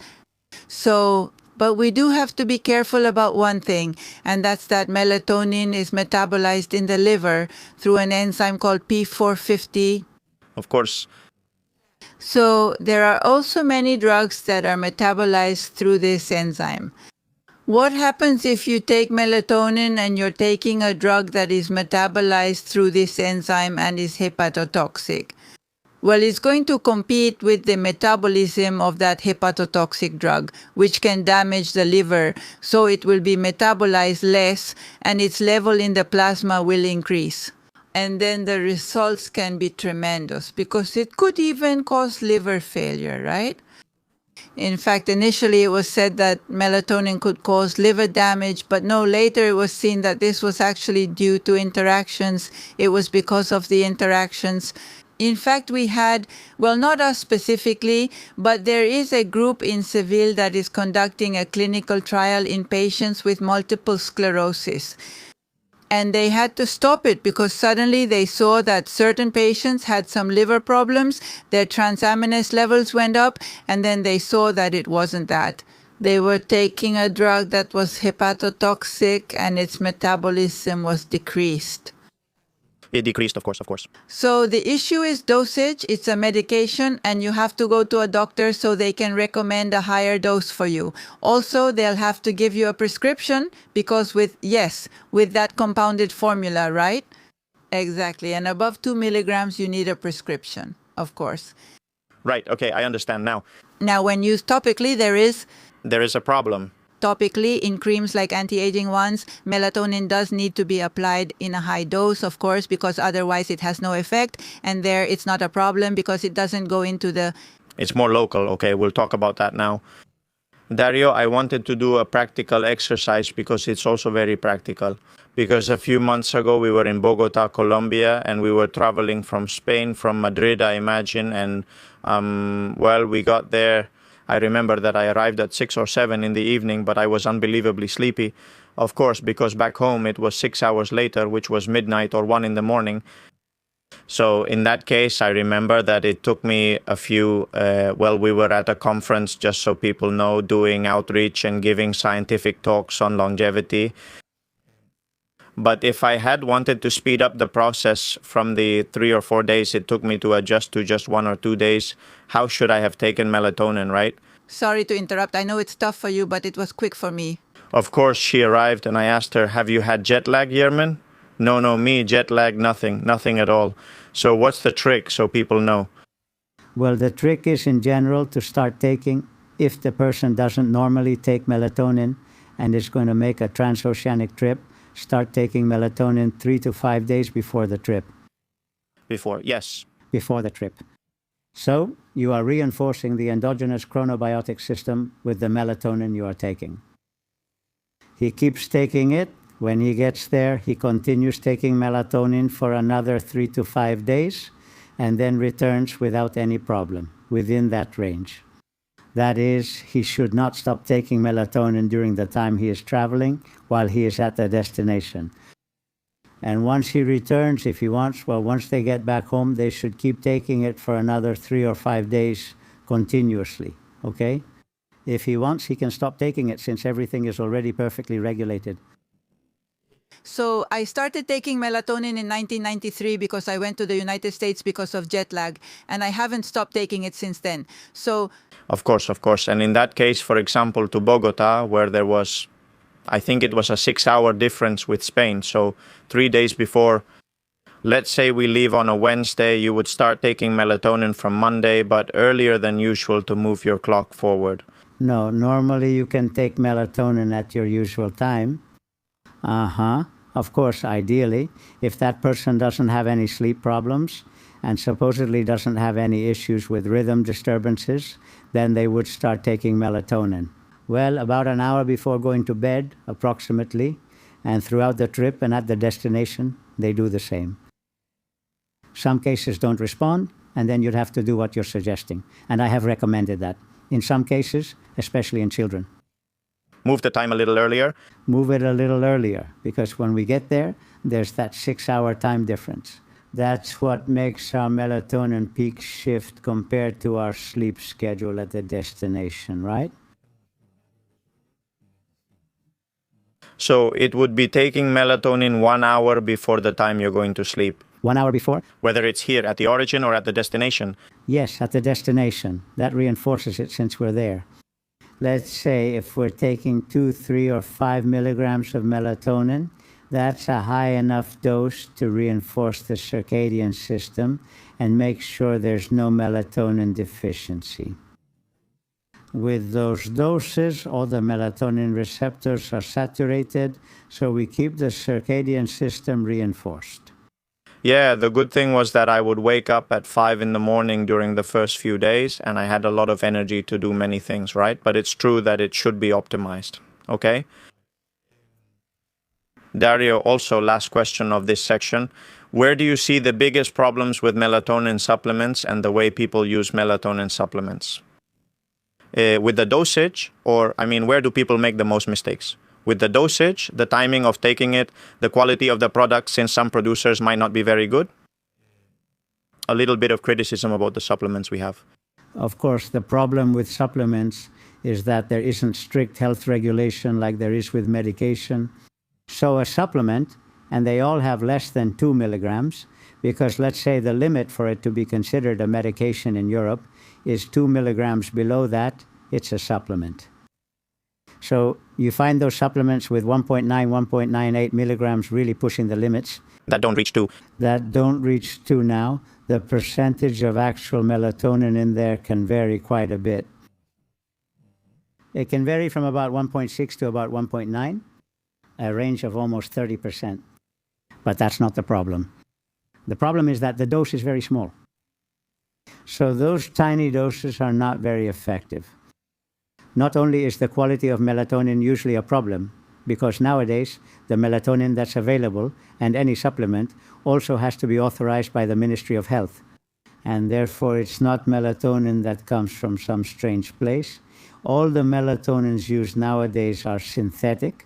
So, but we do have to be careful about one thing, and that's that melatonin is metabolized in the liver through an enzyme called P450. Of course. So, there are also many drugs that are metabolized through this enzyme. What happens if you take melatonin and you're taking a drug that is metabolized through this enzyme and is hepatotoxic? Well, it's going to compete with the metabolism of that hepatotoxic drug, which can damage the liver. So it will be metabolized less and its level in the plasma will increase. And then the results can be tremendous because it could even cause liver failure, right? In fact, initially it was said that melatonin could cause liver damage, but no, later it was seen that this was actually due to interactions. It was because of the interactions. In fact, we had, well, not us specifically, but there is a group in Seville that is conducting a clinical trial in patients with multiple sclerosis. And they had to stop it because suddenly they saw that certain patients had some liver problems, their transaminase levels went up, and then they saw that it wasn't that. They were taking a drug that was hepatotoxic and its metabolism was decreased. It decreased, of course, of course. So the issue is dosage. It's a medication and you have to go to a doctor so they can recommend a higher dose for you. Also, they'll have to give you a prescription because with that compounded formula, right? Exactly. And above 2 milligrams, you need a prescription, of course. Right, okay, I understand now. Now, when used topically, there is a problem. topically in creams like anti-aging ones, melatonin does need to be applied in a high dose, of course, because otherwise it has no effect. And there it's not a problem because it doesn't go into the... It's more local. Okay, we'll talk about that now. Dario, I wanted to do a practical exercise because it's also very practical. Because a few months ago we were in Bogota, Colombia, and we were traveling from Spain, from Madrid, I imagine. And, we got there. I remember that I arrived at 6 or 7 in the evening, but I was unbelievably sleepy. Of course, because back home it was 6 hours later, which was midnight or 1 in the morning. So in that case, I remember that it took me a few, we were at a conference, just so people know, doing outreach and giving scientific talks on longevity. But if I had wanted to speed up the process from the 3 or 4 days it took me to adjust to just 1 or 2 days, how should I have taken melatonin, right? Sorry to interrupt. I know it's tough for you, but it was quick for me. Of course, she arrived and I asked her, have you had jet lag, Yerman? No, me, jet lag, nothing at all. So what's the trick so people know? Well, the trick is in general to start taking, if the person doesn't normally take melatonin and is going to make a transoceanic trip, start taking melatonin 3 to 5 days before the trip. Before, yes. Before the trip. So you are reinforcing the endogenous chronobiotic system with the melatonin you are taking. He keeps taking it. When he gets there, he continues taking melatonin for another 3 to 5 days and then returns without any problem within that range. That is, he should not stop taking melatonin during the time he is traveling while he is at the destination. And once he returns, if he wants, once they get back home, they should keep taking it for another 3 or 5 days continuously, okay? If he wants, he can stop taking it since everything is already perfectly regulated. So I started taking melatonin in 1993 because I went to the United States because of jet lag, and I haven't stopped taking it since then. So... Of course. And in that case, for example, to Bogota, where there was, I think it was a 6-hour difference with Spain. So 3 days before, let's say we leave on a Wednesday, you would start taking melatonin from Monday, but earlier than usual to move your clock forward. No, normally you can take melatonin at your usual time. Of course, ideally, if that person doesn't have any sleep problems and supposedly doesn't have any issues with rhythm disturbances, then they would start taking melatonin. Well, about an hour before going to bed, approximately, and throughout the trip and at the destination, they do the same. Some cases don't respond, and then you'd have to do what you're suggesting. And I have recommended that. In some cases, especially in children. Move the time a little earlier? Move it a little earlier, because when we get there, there's that 6-hour time difference. That's what makes our melatonin peak shift compared to our sleep schedule at the destination, right? So it would be taking melatonin 1 hour before the time you're going to sleep. 1 hour before? Whether it's here at the origin or at the destination. Yes, at the destination. That reinforces it since we're there. Let's say if we're taking 2, 3, or 5 milligrams of melatonin, that's a high enough dose to reinforce the circadian system and make sure there's no melatonin deficiency. With those doses, all the melatonin receptors are saturated, so we keep the circadian system reinforced. Yeah, the good thing was that I would wake up at 5 in the morning during the first few days, and I had a lot of energy to do many things, right? But it's true that it should be optimized, okay? Dario, also last question of this section. Where do you see the biggest problems with melatonin supplements and the way people use melatonin supplements? With the dosage, or, where do people make the most mistakes? With the dosage, the timing of taking it, the quality of the product, since some producers might not be very good? A little bit of criticism about the supplements we have. Of course, the problem with supplements is that there isn't strict health regulation like there is with medication. So a supplement and they all have less than 2 milligrams, because let's say the limit for it to be considered a medication in Europe is 2 milligrams. Below that, it's a supplement. So you find those supplements with 1.9, 1.98 milligrams really pushing the limits. That don't reach 2. That don't reach 2 now. The percentage of actual melatonin in there can vary quite a bit. It can vary from about 1.6 to about 1.9, a range of almost 30%. But that's not the problem. The problem is that the dose is very small. So those tiny doses are not very effective. Not only is the quality of melatonin usually a problem, because nowadays the melatonin that's available and any supplement also has to be authorized by the Ministry of Health. And therefore it's not melatonin that comes from some strange place. All the melatonins used nowadays are synthetic,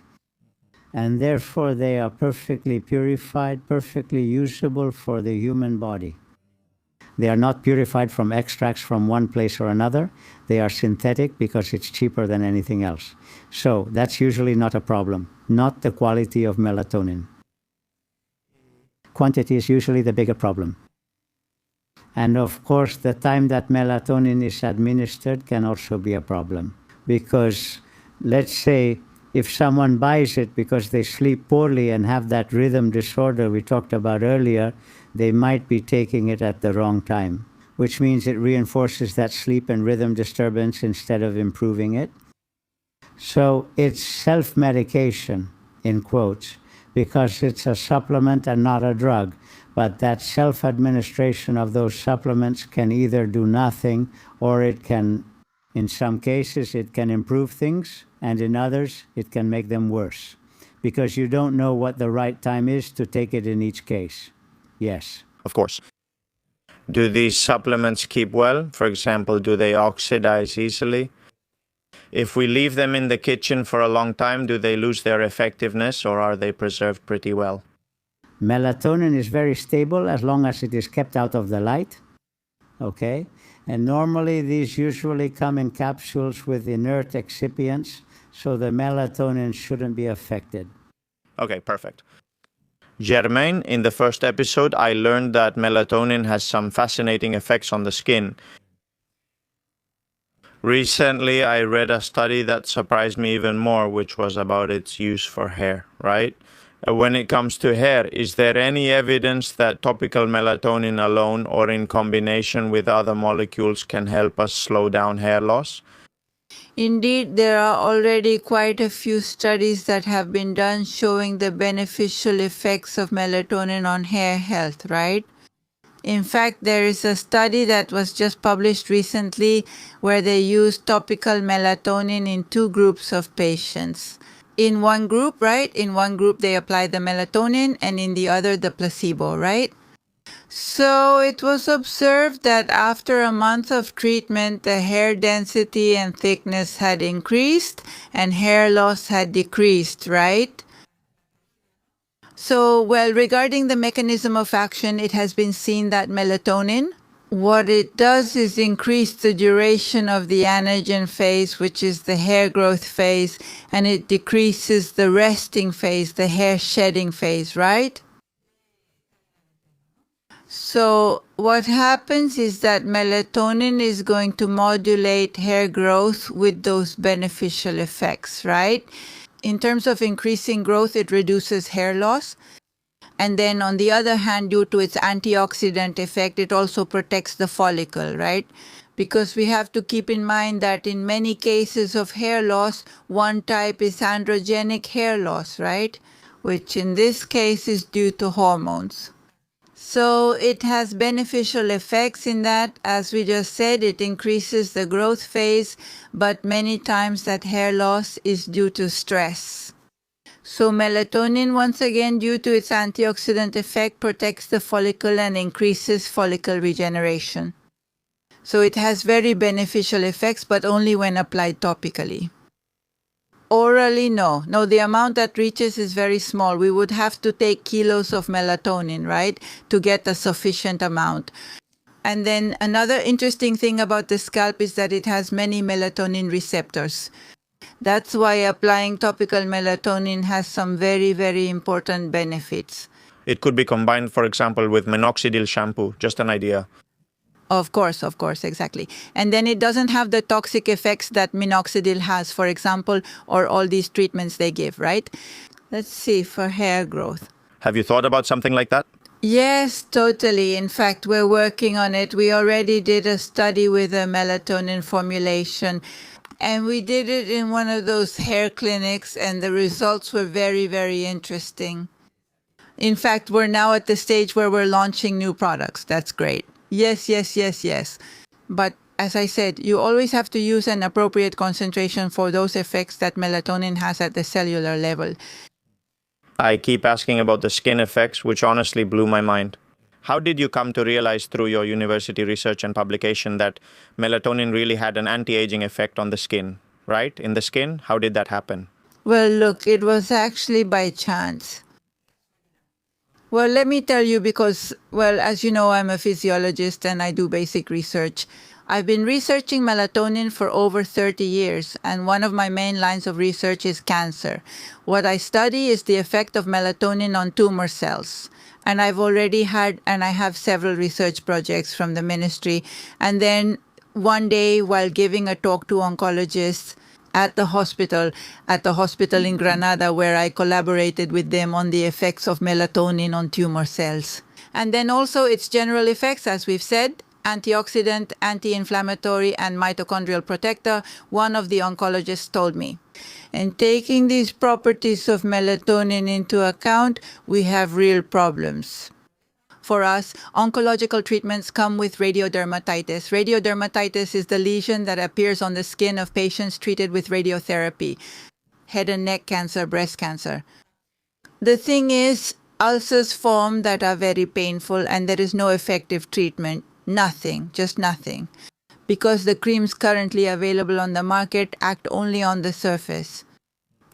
and therefore they are perfectly purified, perfectly usable for the human body. They are not purified from extracts from one place or another. They are synthetic because it's cheaper than anything else. So that's usually not a problem, not the quality of melatonin. Quantity is usually the bigger problem. And of course, the time that melatonin is administered can also be a problem. Because let's say if someone buys it because they sleep poorly and have that rhythm disorder we talked about earlier, they might be taking it at the wrong time, which means it reinforces that sleep and rhythm disturbance instead of improving it. So it's self-medication, in quotes, because it's a supplement and not a drug. But that self-administration of those supplements can either do nothing, or it can, in some cases, it can improve things, and in others, it can make them worse, because you don't know what the right time is to take it in each case. Yes. Of course. Do these supplements keep well? For example, do they oxidize easily? If we leave them in the kitchen for a long time, do they lose their effectiveness, or are they preserved pretty well? Melatonin is very stable as long as it is kept out of the light. Okay? And normally these usually come in capsules with inert excipients, so the melatonin shouldn't be affected. Okay, perfect. Germain, in the first episode, I learned that melatonin has some fascinating effects on the skin. Recently, I read a study that surprised me even more, which was about its use for hair, right? When it comes to hair, is there any evidence that topical melatonin alone or in combination with other molecules can help us slow down hair loss? Indeed, there are already quite a few studies that have been done showing the beneficial effects of melatonin on hair health, right? In fact, there is a study that was just published recently where they used topical melatonin in 2 groups of patients. In one group, right? In one group they applied the melatonin and in the other the placebo, right? So it was observed that after a month of treatment, the hair density and thickness had increased and hair loss had decreased, right? So, well, regarding the mechanism of action, it has been seen that melatonin, what it does is increase the duration of the anagen phase, which is the hair growth phase, and it decreases the resting phase, the hair shedding phase, right? So what happens is that melatonin is going to modulate hair growth with those beneficial effects, right? In terms of increasing growth, it reduces hair loss. And then on the other hand, due to its antioxidant effect, it also protects the follicle, right? Because we have to keep in mind that in many cases of hair loss, one type is androgenic hair loss, right? Which in this case is due to hormones. So it has beneficial effects in that, as we just said, it increases the growth phase, but many times that hair loss is due to stress. So melatonin, once again, due to its antioxidant effect, protects the follicle and increases follicle regeneration. So it has very beneficial effects, but only when applied topically. Orally, no. No, the amount that reaches is very small. We would have to take kilos of melatonin, right, to get a sufficient amount. And then another interesting thing about the scalp is that it has many melatonin receptors. That's why applying topical melatonin has some very, very important benefits. It could be combined, for example, with minoxidil shampoo, just an idea. Of course, exactly. And then it doesn't have the toxic effects that minoxidil has, for example, or all these treatments they give, right? Let's see, for hair growth. Have you thought about something like that? Yes, totally. In fact, we're working on it. We already did a study with a melatonin formulation, and we did it in one of those hair clinics, and the results were very, very interesting. In fact, we're now at the stage where we're launching new products. That's great. Yes. But as I said, you always have to use an appropriate concentration for those effects that melatonin has at the cellular level. I keep asking about the skin effects, which honestly blew my mind. How did you come to realize through your university research and publication that melatonin really had an anti-aging effect on the skin, right? In the skin, how did that happen? Well, look, it was actually by chance. Well, let me tell you because, well, as you know, I'm a physiologist and I do basic research. I've been researching melatonin for over 30 years, and one of my main lines of research is cancer. What I study is the effect of melatonin on tumor cells. And I've already had, and I have several research projects from the ministry. And then one day, while giving a talk to oncologists at the hospital in Granada, where I collaborated with them on the effects of melatonin on tumor cells. And then also its general effects, as we've said, antioxidant, anti-inflammatory, and mitochondrial protector, one of the oncologists told me. And taking these properties of melatonin into account, we have real problems. For us, oncological treatments come with radiodermatitis. Radiodermatitis is the lesion that appears on the skin of patients treated with radiotherapy, head and neck cancer, breast cancer. The thing is, ulcers form that are very painful and there is no effective treatment. Nothing, just nothing. Because the creams currently available on the market act only on the surface.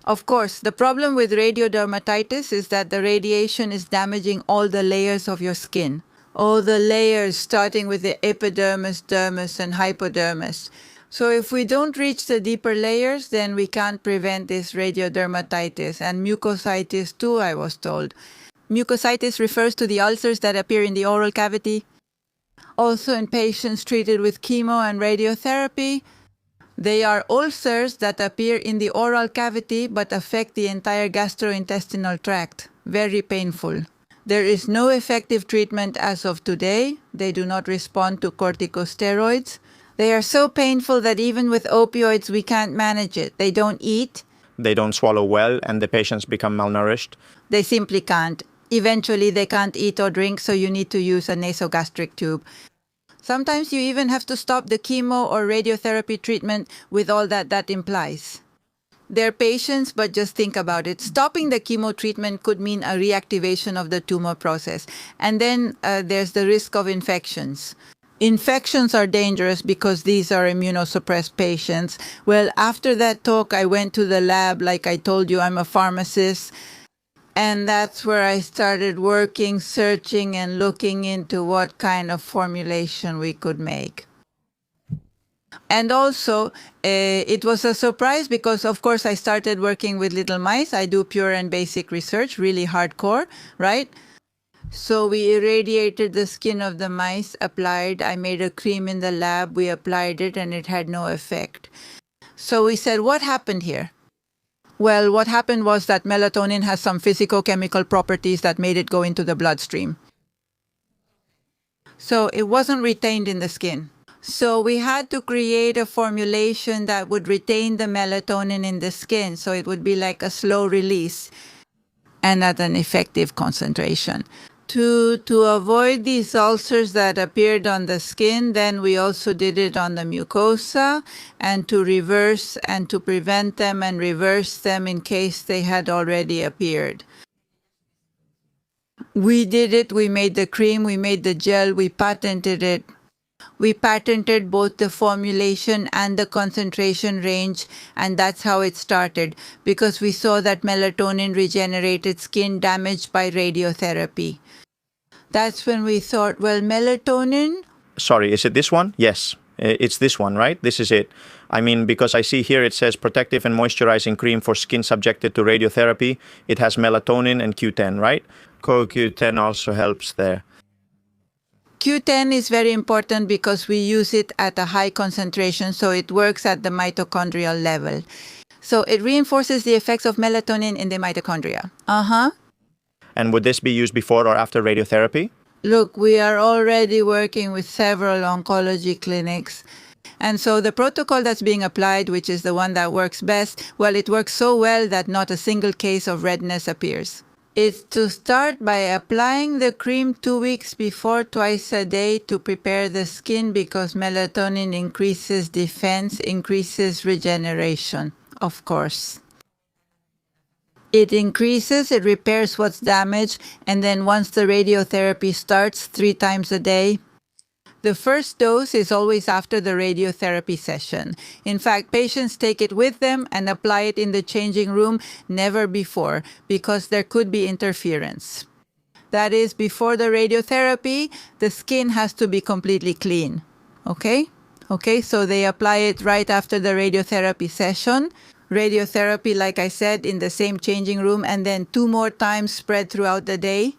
Of course, the problem with radiodermatitis is that the radiation is damaging all the layers of your skin. All the layers, starting with the epidermis, dermis, and hypodermis. So if we don't reach the deeper layers, then we can't prevent this radiodermatitis and mucositis too, I was told. Mucositis refers to the ulcers that appear in the oral cavity. Also in patients treated with chemo and radiotherapy, they are ulcers that appear in the oral cavity but affect the entire gastrointestinal tract. Very painful. There is no effective treatment as of today. They do not respond to corticosteroids. They are so painful that even with opioids we can't manage it. They don't eat. They don't swallow well and the patients become malnourished. They simply can't. Eventually they can't eat or drink, so you need to use a nasogastric tube. Sometimes you even have to stop the chemo or radiotherapy treatment with all that implies. They're patients, but just think about it. Stopping the chemo treatment could mean a reactivation of the tumor process. And then there's the risk of infections. Infections are dangerous because these are immunosuppressed patients. Well, after that talk, I went to the lab. Like I told you, I'm a pharmacist. And that's where I started working, searching, and looking into what kind of formulation we could make. And also, it was a surprise because, of course, I started working with little mice. I do pure and basic research, really hardcore, right? So we irradiated the skin of the mice, applied. I made a cream in the lab. We applied it, and it had no effect. So we said, what happened here? Well, what happened was that melatonin has some physicochemical properties that made it go into the bloodstream. So it wasn't retained in the skin. So we had to create a formulation that would retain the melatonin in the skin, so it would be like a slow release and at an effective concentration. To avoid these ulcers that appeared on the skin, then we also did it on the mucosa, and to reverse and to prevent them and reverse them in case they had already appeared. We did it, we made the cream, we made the gel, we patented it. We patented both the formulation and the concentration range, and that's how it started, because we saw that melatonin regenerated skin damaged by radiotherapy. That's when we thought, well, melatonin... Sorry, is it this one? Yes. It's this one, right? This is it. I mean, because I see here it says protective and moisturizing cream for skin subjected to radiotherapy. It has melatonin and Q10, right? CoQ10 also helps there. Q10 is very important because we use it at a high concentration, so it works at the mitochondrial level. So it reinforces the effects of melatonin in the mitochondria. And would this be used before or after radiotherapy? Look, we are already working with several oncology clinics. And so the protocol that's being applied, which is the one that works best, well, it works so well that not a single case of redness appears. It's to start by applying the cream 2 weeks before, twice a day, to prepare the skin, because melatonin increases defense, increases regeneration, of course. It repairs what's damaged, and then once the radiotherapy starts 3 times a day, the first dose is always after the radiotherapy session. In fact, patients take it with them and apply it in the changing room, never before, because there could be interference. That is, before the radiotherapy, the skin has to be completely clean. Okay, so they apply it right after the radiotherapy session. Radiotherapy, like I said, in the same changing room, and then 2 more times spread throughout the day.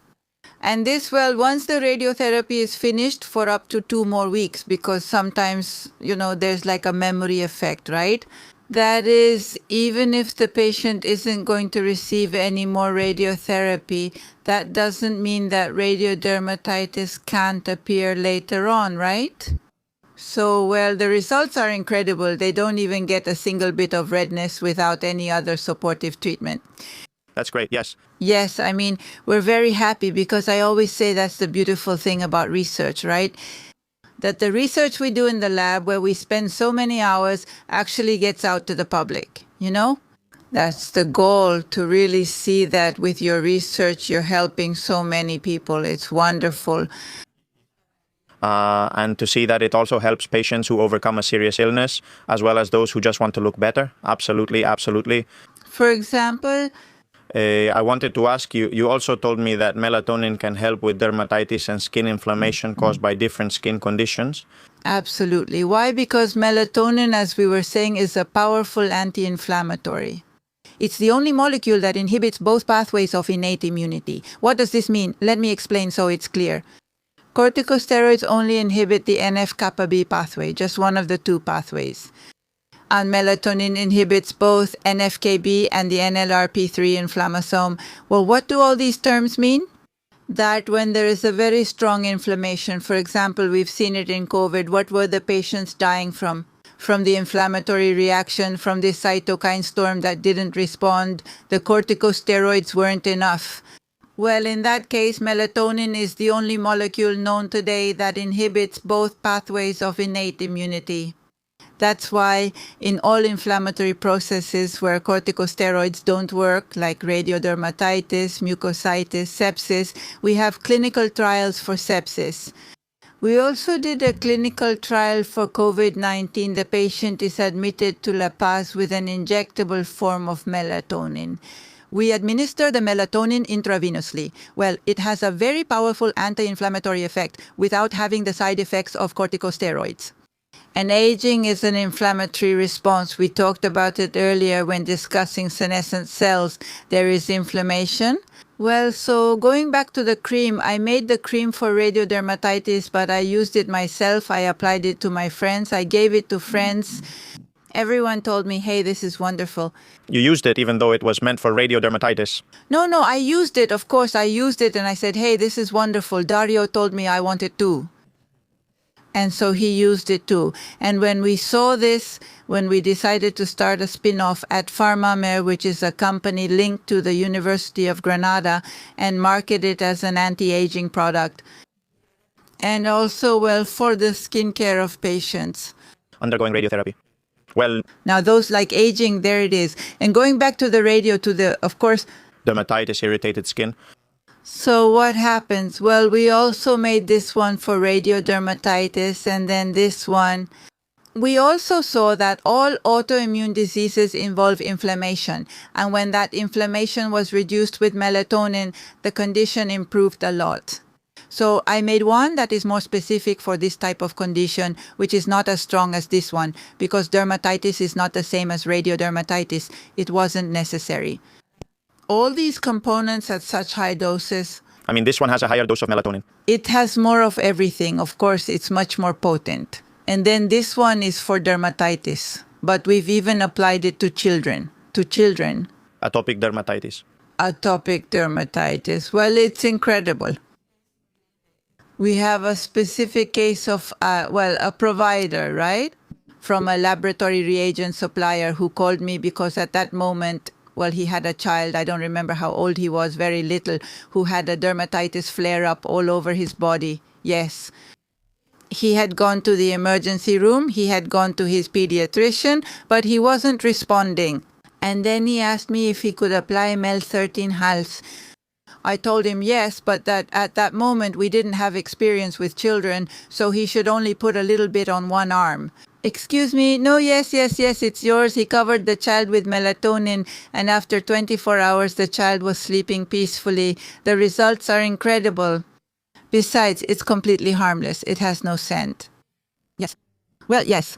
And this, well, once the radiotherapy is finished, for up to 2 more weeks, because sometimes, there's like a memory effect, right? That is, even if the patient isn't going to receive any more radiotherapy, that doesn't mean that radiodermatitis can't appear later on, right? So, well, the results are incredible. They don't even get a single bit of redness without any other supportive treatment. That's great, yes. Yes, I mean, we're very happy, because I always say that's the beautiful thing about research, right? That the research we do in the lab, where we spend so many hours, actually gets out to the public, That's the goal, to really see that with your research you're helping so many people. It's wonderful. And to see that it also helps patients who overcome a serious illness, as well as those who just want to look better. Absolutely, absolutely. For example, I wanted to ask you, you also told me that melatonin can help with dermatitis and skin inflammation caused by different skin conditions. Absolutely. Why? Because melatonin, as we were saying, is a powerful anti-inflammatory. It's the only molecule that inhibits both pathways of innate immunity. What does this mean? Let me explain so it's clear. Corticosteroids only inhibit the NF-kappa B pathway, just one of the 2 pathways. And melatonin inhibits both NF-κB and the NLRP3 inflammasome. Well, what do all these terms mean? That when there is a very strong inflammation, for example, we've seen it in COVID, what were the patients dying from? From the inflammatory reaction, from this cytokine storm that didn't respond. The corticosteroids weren't enough. Well, in that case, melatonin is the only molecule known today that inhibits both pathways of innate immunity. That's why in all inflammatory processes where corticosteroids don't work, like radiodermatitis, mucositis, sepsis, we have clinical trials for sepsis. We also did a clinical trial for COVID-19. The patient is admitted to La Paz with an injectable form of melatonin. We administer the melatonin intravenously. Well, it has a very powerful anti-inflammatory effect without having the side effects of corticosteroids. And aging is an inflammatory response. We talked about it earlier when discussing senescent cells. There is inflammation. Well, so going back to the cream, I made the cream for radiodermatitis, but I used it myself. I applied it to my friends. I gave it to friends. Everyone told me, hey, this is wonderful. You used it even though it was meant for radiodermatitis. No, I used it. Of course, I used it and I said, hey, this is wonderful. Dario told me I want it too. And so he used it too. And when we saw this, when we decided to start a spin-off at PharmaMer, which is a company linked to the University of Granada, and market it as an anti-aging product. And also, well, for the skincare of patients undergoing radiotherapy. Well, now those like aging, there it is. And going back to the radio, to the, of course, dermatitis, irritated skin. So what happens? Well, we also made this one for radiodermatitis, and then this one. We also saw that all autoimmune diseases involve inflammation, and when that inflammation was reduced with melatonin, the condition improved a lot. So I made one that is more specific for this type of condition, which is not as strong as this one, because dermatitis is not the same as radiodermatitis. It wasn't necessary. All these components at such high doses, I mean, this one has a higher dose of melatonin. it has more of everything. Of course, it's much more potent. And then this one is for dermatitis, but we've even applied it to children. Atopic dermatitis. Atopic dermatitis. Well, it's incredible. We have a specific case of, a provider, right? From a laboratory reagent supplier who called me because at that moment, well, he had a child, I don't remember how old he was, very little, who had a dermatitis flare-up all over his body. Yes. He had gone to the emergency room, he had gone to his pediatrician, but he wasn't responding. And then he asked me if he could apply Mel-13 Hals. I told him yes, but that at that moment we didn't have experience with children, so he should only put a little bit on one arm. Excuse me, no, yes, it's yours. He covered the child with melatonin, and after 24 hours the child was sleeping peacefully. The results are incredible. Besides, it's completely harmless. It has no scent. Yes. Well, yes.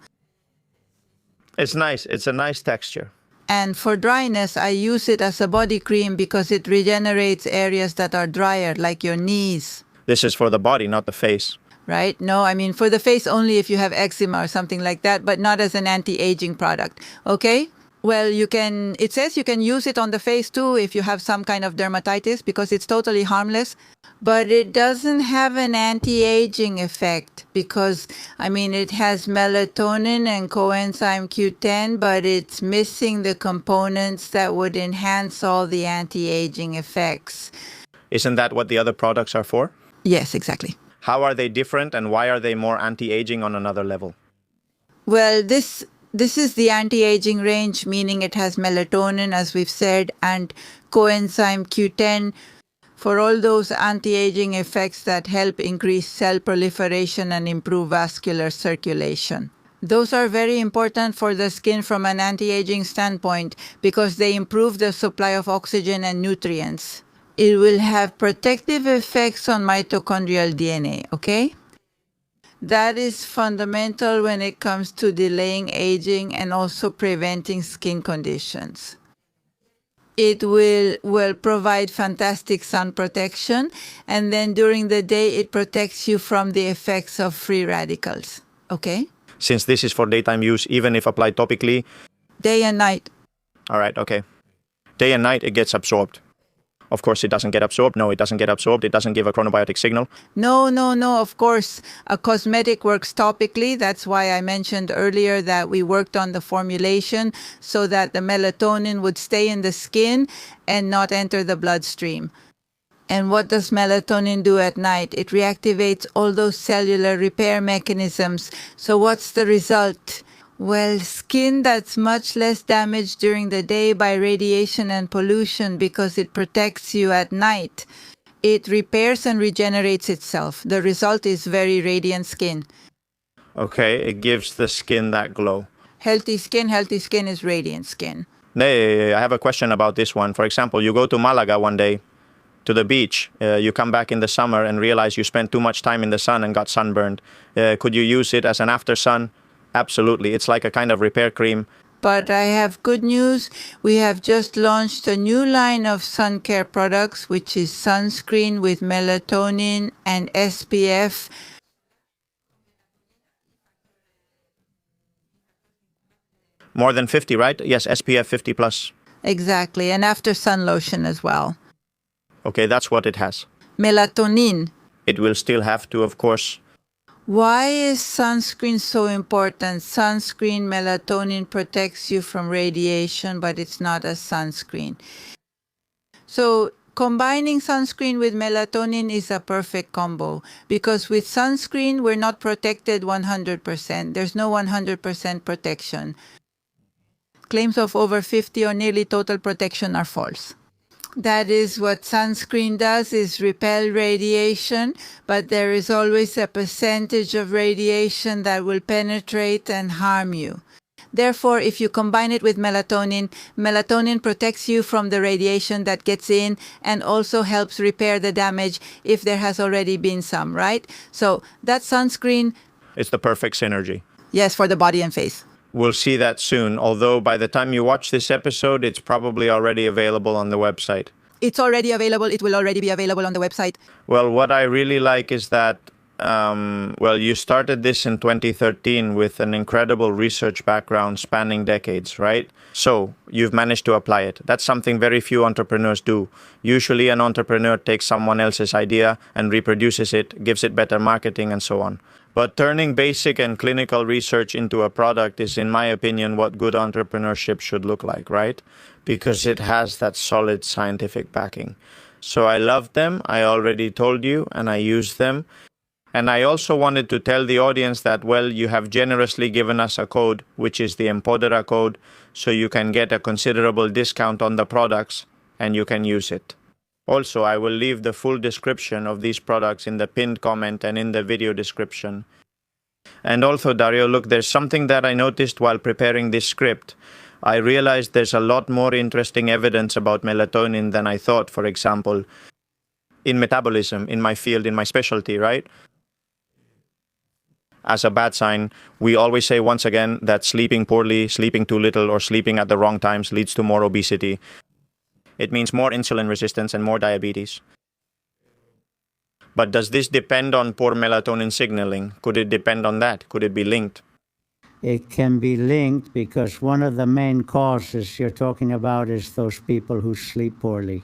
It's nice. It's a nice texture. And for dryness, I use it as a body cream because it regenerates areas that are drier, like your knees. This is for the body, not the face. Right? No, I mean for the face only if you have eczema or something like that, but not as an anti-aging product. Okay? Well, it says you can use it on the face too if you have some kind of dermatitis because it's totally harmless. But it doesn't have an anti-aging effect because, I mean, it has melatonin and coenzyme Q10, but it's missing the components that would enhance all the anti-aging effects. Isn't that what the other products are for? Yes, exactly. How are they different and why are they more anti-aging on another level? Well, this is the anti-aging range, meaning it has melatonin, as we've said, and coenzyme Q10 for all those anti-aging effects that help increase cell proliferation and improve vascular circulation. Those are very important for the skin from an anti-aging standpoint because they improve the supply of oxygen and nutrients. It will have protective effects on mitochondrial DNA, okay? That is fundamental when it comes to delaying aging and also preventing skin conditions. It will provide fantastic sun protection, and then during the day it protects you from the effects of free radicals, okay? Since this is for daytime use, even if applied topically? Day and night. All right, okay. Day and night, it gets absorbed. Of course, it doesn't get absorbed. No, it doesn't get absorbed. It doesn't give a chronobiotic signal. No, of course. A cosmetic works topically. That's why I mentioned earlier that we worked on the formulation so that the melatonin would stay in the skin and not enter the bloodstream. And what does melatonin do at night? It reactivates all those cellular repair mechanisms. So what's the result? Well, skin that's much less damaged during the day by radiation and pollution because it protects you at night. It repairs and regenerates itself. The result is very radiant skin. Okay, it gives the skin that glow. Healthy skin is radiant skin. I have a question about this one. For example, you go to Malaga one day, to the beach. You come back in the summer and realize you spent too much time in the sun and got sunburned. Could you use it as an after sun? Absolutely. It's like a kind of repair cream. But I have good news. We have just launched a new line of sun care products, which is sunscreen with melatonin and SPF. More than 50, right? Yes, SPF 50 plus. Exactly. And after sun lotion as well. Okay, that's what it has. Melatonin. It will still have to, of course. Why is sunscreen so important? Sunscreen, melatonin protects you from radiation, but it's not a sunscreen. So combining sunscreen with melatonin is a perfect combo because with sunscreen, we're not protected 100%. There's no 100% protection. Claims of over 50 or nearly total protection are false. That is what sunscreen does, is repel radiation, but there is always a percentage of radiation that will penetrate and harm you. Therefore, if you combine it with melatonin, melatonin protects you from the radiation that gets in and also helps repair the damage if there has already been some, right? So that sunscreen, It's the perfect synergy. yes, for the body and face. We'll see that soon, although by the time you watch this episode, it's probably already available on the website. It's already available. It will already be available on the website. Well, what I really like is that, you started this in 2013 with an incredible research background spanning decades, right? So you've managed to apply it. That's something very few entrepreneurs do. Usually an entrepreneur takes someone else's idea and reproduces it, gives it better marketing and so on. But turning basic and clinical research into a product is, in my opinion, what good entrepreneurship should look like, right? Because it has that solid scientific backing. So I love them, I already told you, and I use them. And I also wanted to tell the audience that, well, you have generously given us a code, which is the Empodera code, so you can get a considerable discount on the products and you can use it. Also, I will leave the full description of these products in the pinned comment and in the video description. And also, Dario, look, there's something that I noticed while preparing this script. I realized there's a lot more interesting evidence about melatonin than I thought, for example, in metabolism, in my field, in my specialty, right? As a bad sign, we always say once again that sleeping poorly, sleeping too little, or sleeping at the wrong times leads to more obesity. It means more insulin resistance and more diabetes. But does this depend on poor melatonin signaling? Could it depend on that? Could it be linked? It can be linked because one of the main causes you're talking about is those people who sleep poorly.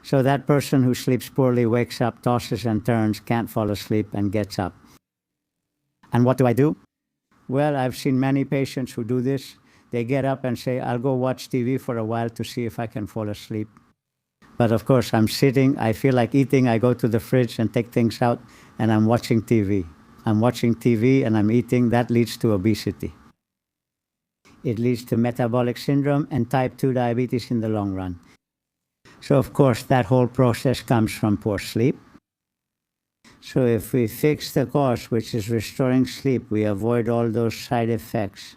So that person who sleeps poorly wakes up, tosses and turns, can't fall asleep, and gets up. And what do I do? Well, I've seen many patients who do this. They get up and say, I'll go watch TV for a while to see if I can fall asleep. But of course, I'm sitting, I feel like eating, I go to the fridge and take things out, and I'm watching TV. I'm watching TV and I'm eating. That leads to obesity. It leads to metabolic syndrome and type 2 diabetes in the long run. So of course, that whole process comes from poor sleep. So if we fix the cause, which is restoring sleep, we avoid all those side effects.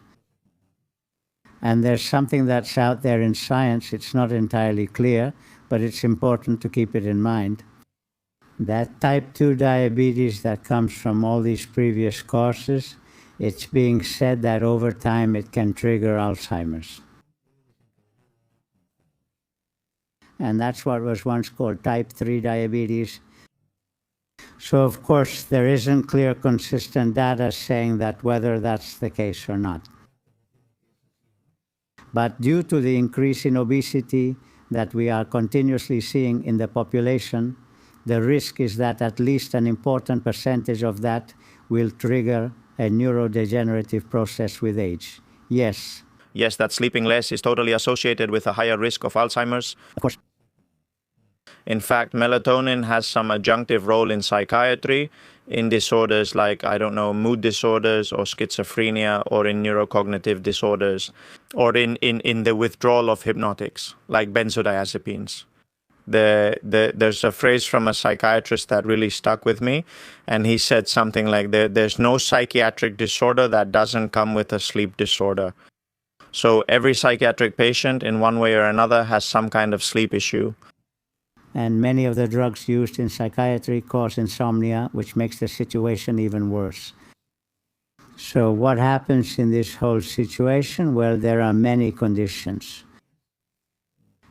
And there's something that's out there in science, it's not entirely clear, but it's important to keep it in mind. That type 2 diabetes that comes from all these previous causes, it's being said that over time it can trigger Alzheimer's. And that's what was once called type 3 diabetes. So of course there isn't clear, consistent data saying that whether that's the case or not. But due to the increase in obesity that we are continuously seeing in the population, the risk is that at least an important percentage of that will trigger a neurodegenerative process with age. Yes. Yes, that sleeping less is totally associated with a higher risk of Alzheimer's. Of course. In fact, melatonin has some adjunctive role in psychiatry, in disorders like, mood disorders or schizophrenia, or in neurocognitive disorders, or in the withdrawal of hypnotics, like benzodiazepines. There's a phrase from a psychiatrist that really stuck with me, and he said something like, there's no psychiatric disorder that doesn't come with a sleep disorder. So every psychiatric patient, in one way or another, has some kind of sleep issue. And many of the drugs used in psychiatry cause insomnia, which makes the situation even worse. So what happens in this whole situation? Well, there are many conditions.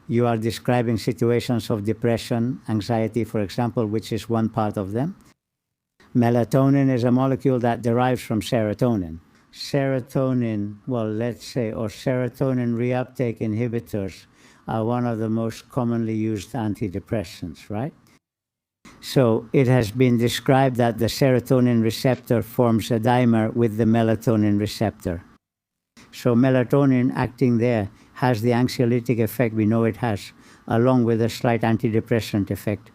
You are describing situations of depression, anxiety, for example, which is one part of them. Melatonin is a molecule that derives from serotonin. Serotonin, or serotonin reuptake inhibitors are one of the most commonly used antidepressants, right? So it has been described that the serotonin receptor forms a dimer with the melatonin receptor. So melatonin acting there has the anxiolytic effect we know it has, along with a slight antidepressant effect.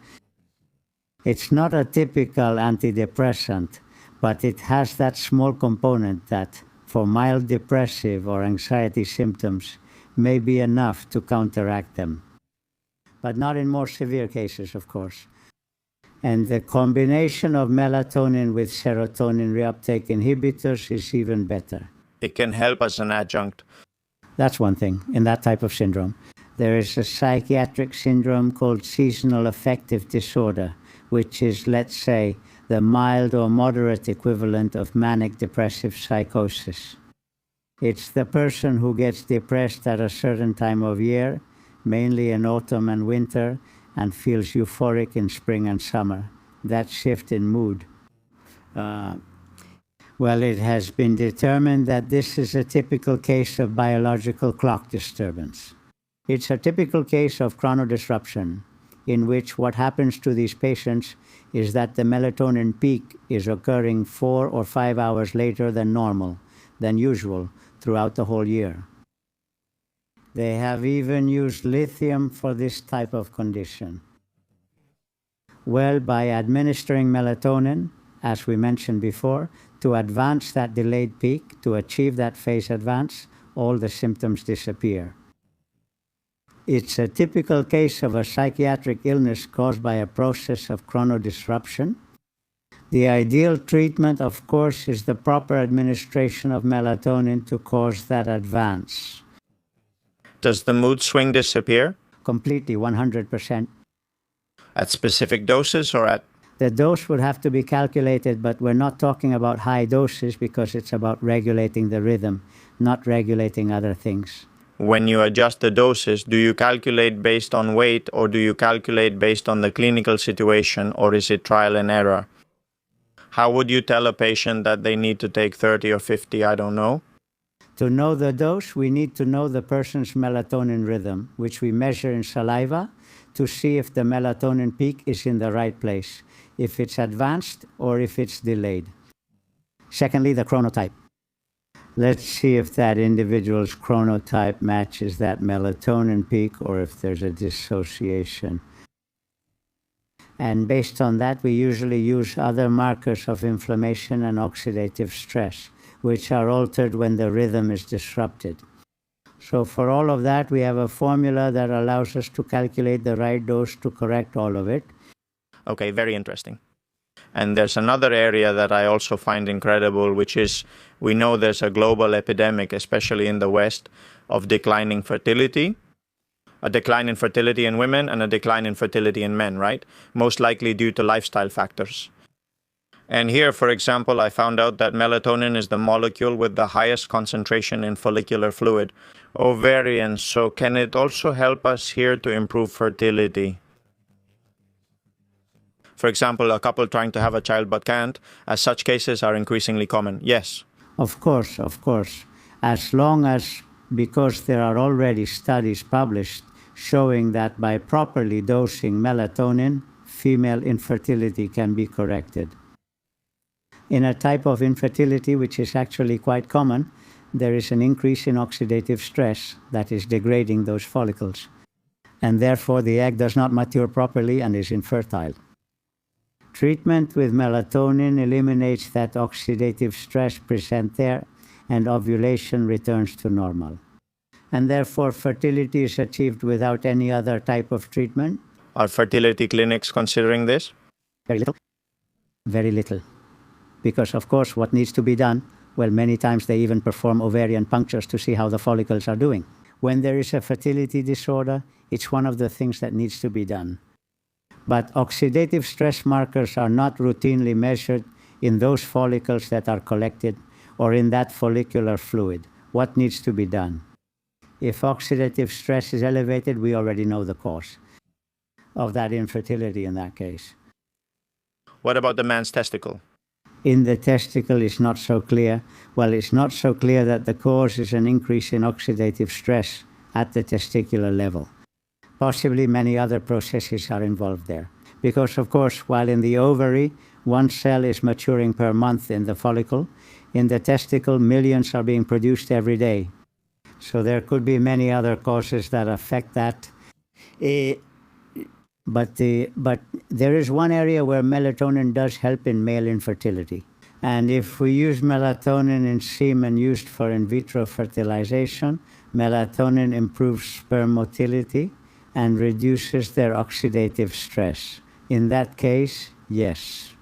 It's not a typical antidepressant, but it has that small component that, for mild depressive or anxiety symptoms, may be enough to counteract them. But not in more severe cases, of course. And the combination of melatonin with serotonin reuptake inhibitors is even better. It can help as an adjunct. That's one thing in that type of syndrome. There is a psychiatric syndrome called seasonal affective disorder, which is, let's say, the mild or moderate equivalent of manic depressive psychosis. It's the person who gets depressed at a certain time of year, mainly in autumn and winter, and feels euphoric in spring and summer. That shift in mood. Well, it has been determined that this is a typical case of biological clock disturbance. It's a typical case of chronodisruption, in which what happens to these patients is that the melatonin peak is occurring 4 or 5 hours later than normal, than usual, throughout the whole year. They have even used lithium for this type of condition. Well, by administering melatonin, as we mentioned before, to advance that delayed peak, to achieve that phase advance, all the symptoms disappear. It's a typical case of a psychiatric illness caused by a process of chronodisruption. The ideal treatment, of course, is the proper administration of melatonin to cause that advance. Does the mood swing disappear? Completely, 100%. At specific doses or at... The dose would have to be calculated, but we're not talking about high doses because it's about regulating the rhythm, not regulating other things. When you adjust the doses, do you calculate based on weight or do you calculate based on the clinical situation, or is it trial and error? How would you tell a patient that they need to take 30 or 50, I don't know? To know the dose, we need to know the person's melatonin rhythm, which we measure in saliva to see if the melatonin peak is in the right place, if it's advanced or if it's delayed. Secondly, the chronotype. Let's see if that individual's chronotype matches that melatonin peak or if there's a dissociation. And based on that, we usually use other markers of inflammation and oxidative stress, which are altered when the rhythm is disrupted. So for all of that, we have a formula that allows us to calculate the right dose to correct all of it. Okay, very interesting. And there's another area that I also find incredible, which is we know there's a global epidemic, especially in the West, of declining fertility. A decline in fertility in women and a decline in fertility in men, right? Most likely due to lifestyle factors. And here, for example, I found out that melatonin is the molecule with the highest concentration in follicular fluid, ovarian. So can it also help us here to improve fertility? For example, a couple trying to have a child but can't, as such cases are increasingly common. Yes. Of course, of course. As long as, because there are already studies published showing that by properly dosing melatonin, female infertility can be corrected. In a type of infertility which is actually quite common, there is an increase in oxidative stress that is degrading those follicles. And therefore the egg does not mature properly and is infertile. Treatment with melatonin eliminates that oxidative stress present there, and ovulation returns to normal. And therefore fertility is achieved without any other type of treatment. Are fertility clinics considering this? Very little. Very little. Because of course what needs to be done, well, many times they even perform ovarian punctures to see how the follicles are doing. When there is a fertility disorder, it's one of the things that needs to be done. But oxidative stress markers are not routinely measured in those follicles that are collected or in that follicular fluid. What needs to be done? If oxidative stress is elevated, we already know the cause of that infertility in that case. What about the man's testicle? In the testicle, it's not so clear. Well, it's not so clear that the cause is an increase in oxidative stress at the testicular level. Possibly many other processes are involved there. Because, of course, while in the ovary, one cell is maturing per month in the follicle, in the testicle, millions are being produced every day. So there could be many other causes that affect that. But there is one area where melatonin does help in male infertility. And if we use melatonin in semen used for in vitro fertilization, melatonin improves sperm motility and reduces their oxidative stress. In that case, yes.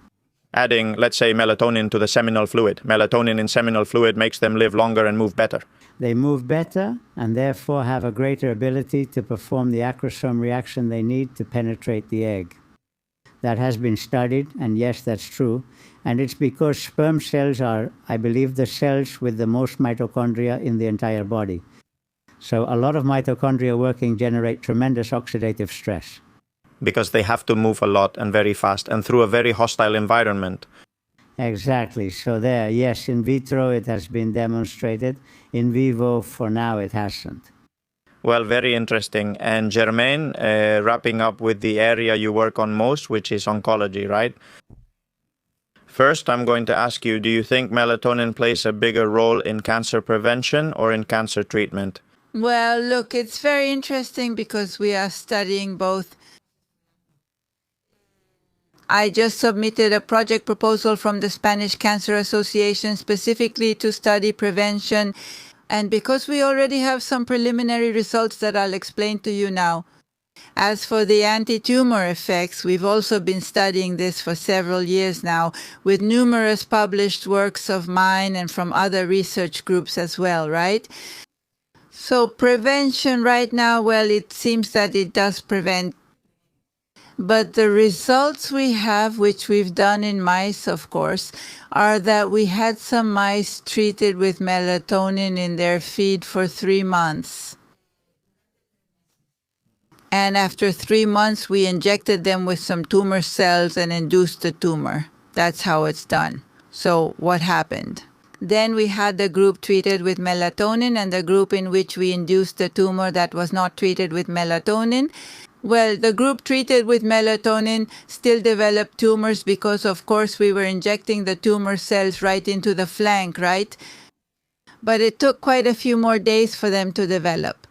adding, let's say, melatonin to the seminal fluid. Melatonin in seminal fluid makes them live longer and move better. They move better and therefore have a greater ability to perform the acrosome reaction they need to penetrate the egg. That has been studied, and yes, that's true. And it's because sperm cells are, I believe, the cells with the most mitochondria in the entire body. So a lot of mitochondria working generate tremendous oxidative stress. Because they have to move a lot and very fast and through a very hostile environment. Exactly. So there, yes, in vitro it has been demonstrated. In vivo, for now, it hasn't. Well, very interesting. And Germaine, wrapping up with the area you work on most, which is oncology, right? First, I'm going to ask you, do you think melatonin plays a bigger role in cancer prevention or in cancer treatment? Well, look, it's very interesting because we are studying both. I just submitted a project proposal from the Spanish Cancer Association specifically to study prevention. And because we already have some preliminary results that I'll explain to you now. As for the anti-tumor effects, we've also been studying this for several years now, with numerous published works of mine and from other research groups as well, right? So prevention right now, well, it seems that it does prevent. But the results we have, which we've done in mice, of course, are that we had some mice treated with melatonin in their feed for 3 months. And after 3 months, we injected them with some tumor cells and induced the tumor. That's how it's done. So what happened? Then we had the group treated with melatonin and the group in which we induced the tumor that was not treated with melatonin. Well, the group treated with melatonin still developed tumors because, of course, we were injecting the tumor cells right into the flank, right? But it took quite a few more days for them to develop.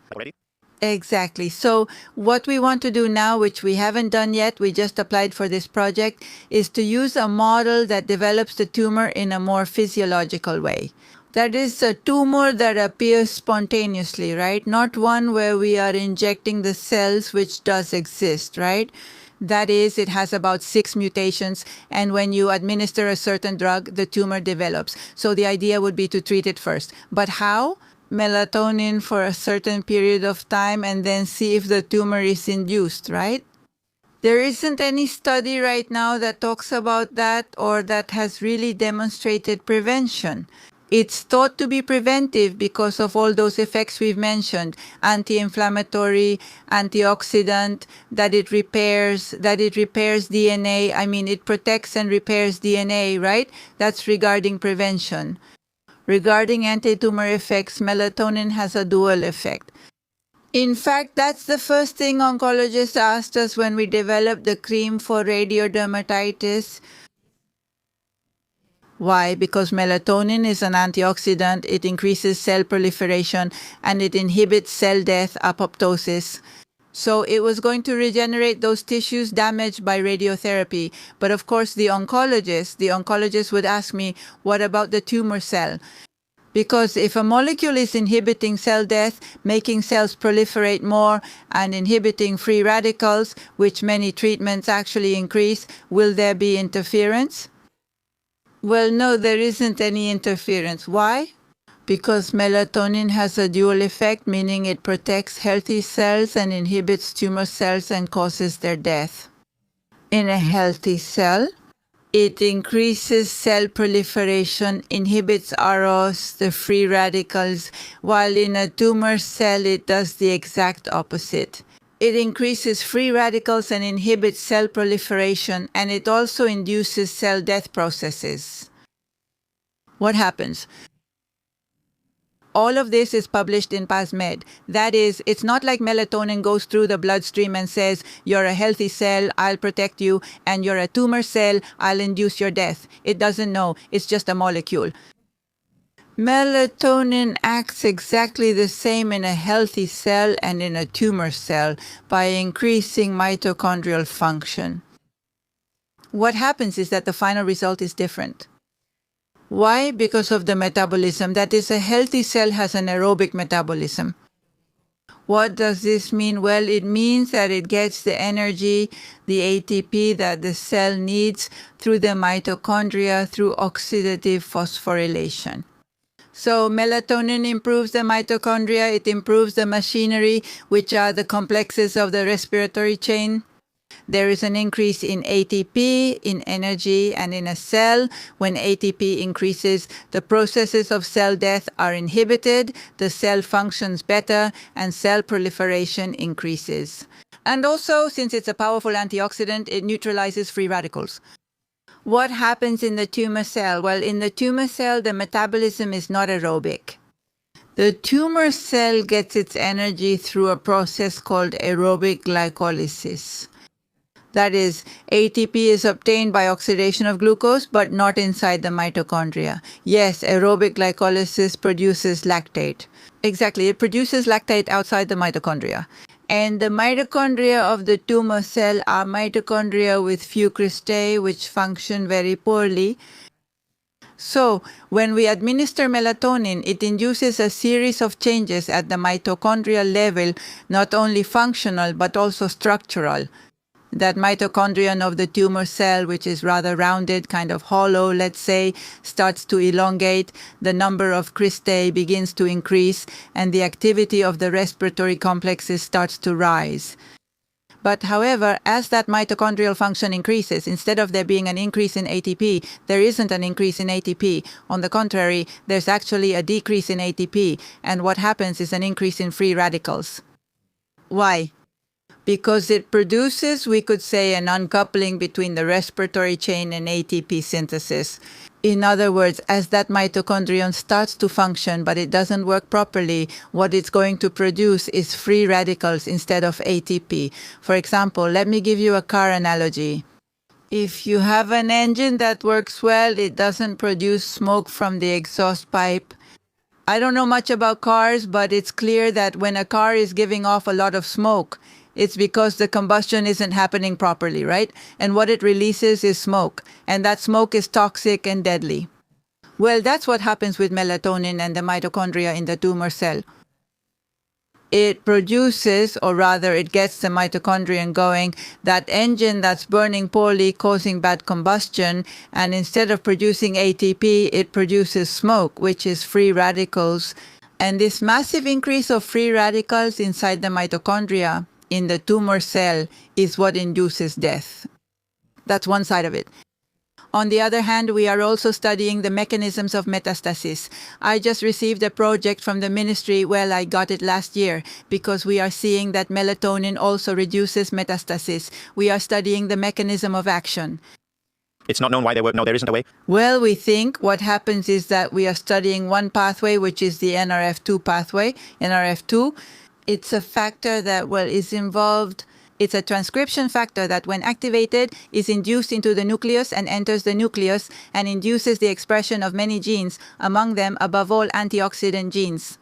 Exactly. So what we want to do now, which we haven't done yet, we just applied for this project, is to use a model that develops the tumor in a more physiological way. That is a tumor that appears spontaneously, right? Not one where we are injecting the cells, which does exist, right? That is, it has about 6 mutations, and when you administer a certain drug, the tumor develops. So the idea would be to treat it first. But how? Melatonin for a certain period of time and then see if the tumor is induced, right? There isn't any study right now that talks about that or that has really demonstrated prevention. It's thought to be preventive because of all those effects we've mentioned, anti-inflammatory, antioxidant, that it repairs DNA. I mean, it protects and repairs DNA, right? That's regarding prevention. Regarding anti-tumor effects, melatonin has a dual effect. In fact, that's the first thing oncologists asked us when we developed the cream for radiodermatitis. Why? Because melatonin is an antioxidant, it increases cell proliferation, and it inhibits cell death, apoptosis. So it was going to regenerate those tissues damaged by radiotherapy. But of course, the oncologist would ask me, what about the tumor cell? Because if a molecule is inhibiting cell death, making cells proliferate more, and inhibiting free radicals, which many treatments actually increase, will there be interference? Well, no, there isn't any interference. Why? Because melatonin has a dual effect, meaning it protects healthy cells and inhibits tumor cells and causes their death. In a healthy cell, it increases cell proliferation, inhibits ROS, the free radicals, while in a tumor cell it does the exact opposite. It increases free radicals and inhibits cell proliferation, and it also induces cell death processes. What happens? All of this is published in PASMed. That is, it's not like melatonin goes through the bloodstream and says, you're a healthy cell, I'll protect you, and you're a tumor cell, I'll induce your death. It doesn't know. It's just a molecule. Melatonin acts exactly the same in a healthy cell and in a tumor cell by increasing mitochondrial function. What happens is that the final result is different. Why? Because of the metabolism. That is, a healthy cell has an aerobic metabolism. What does this mean? Well, it means that it gets the energy, the ATP that the cell needs through the mitochondria through oxidative phosphorylation. So melatonin improves the mitochondria, it improves the machinery, which are the complexes of the respiratory chain. There is an increase in ATP, in energy, and in a cell. When ATP increases, the processes of cell death are inhibited, the cell functions better, and cell proliferation increases. And also, since it's a powerful antioxidant, it neutralizes free radicals. What happens in the tumor cell? Well, in the tumor cell, the metabolism is not aerobic. The tumor cell gets its energy through a process called aerobic glycolysis. That is, ATP is obtained by oxidation of glucose, but not inside the mitochondria. Yes, aerobic glycolysis produces lactate. Exactly, it produces lactate outside the mitochondria. And the mitochondria of the tumor cell are mitochondria with few cristae, which function very poorly. So, when we administer melatonin, it induces a series of changes at the mitochondrial level, not only functional, but also structural. That mitochondrion of the tumor cell, which is rather rounded, kind of hollow, let's say, starts to elongate, the number of cristae begins to increase, and the activity of the respiratory complexes starts to rise. But however, as that mitochondrial function increases, instead of there being an increase in ATP, there isn't an increase in ATP. On the contrary, there's actually a decrease in ATP, and what happens is an increase in free radicals. Why? Because it produces, we could say, an uncoupling between the respiratory chain and ATP synthesis. In other words, as that mitochondrion starts to function but it doesn't work properly, what it's going to produce is free radicals instead of ATP. For example, let me give you a car analogy. If you have an engine that works well, it doesn't produce smoke from the exhaust pipe. I don't know much about cars, but it's clear that when a car is giving off a lot of smoke, it's because the combustion isn't happening properly, right? And what it releases is smoke, and that smoke is toxic and deadly. Well, that's what happens with melatonin and the mitochondria in the tumor cell. It produces, or rather it gets the mitochondrion going, that engine that's burning poorly, causing bad combustion, and instead of producing ATP, it produces smoke, which is free radicals. And this massive increase of free radicals inside the mitochondria in the tumor cell is what induces death. That's one side of it. On the other hand, we are also studying the mechanisms of metastasis. I just received a project from the ministry. Well, I got it last year because we are seeing that melatonin also reduces metastasis. We are studying the mechanism of action. It's not known why they work. No, there isn't a way. Well, we think what happens is that we are studying one pathway, which is the NRF2 pathway, NRF2. It's a factor that, is involved. It's a transcription factor that, when activated, is induced into the nucleus and enters the nucleus and induces the expression of many genes, among them, above all, antioxidant genes.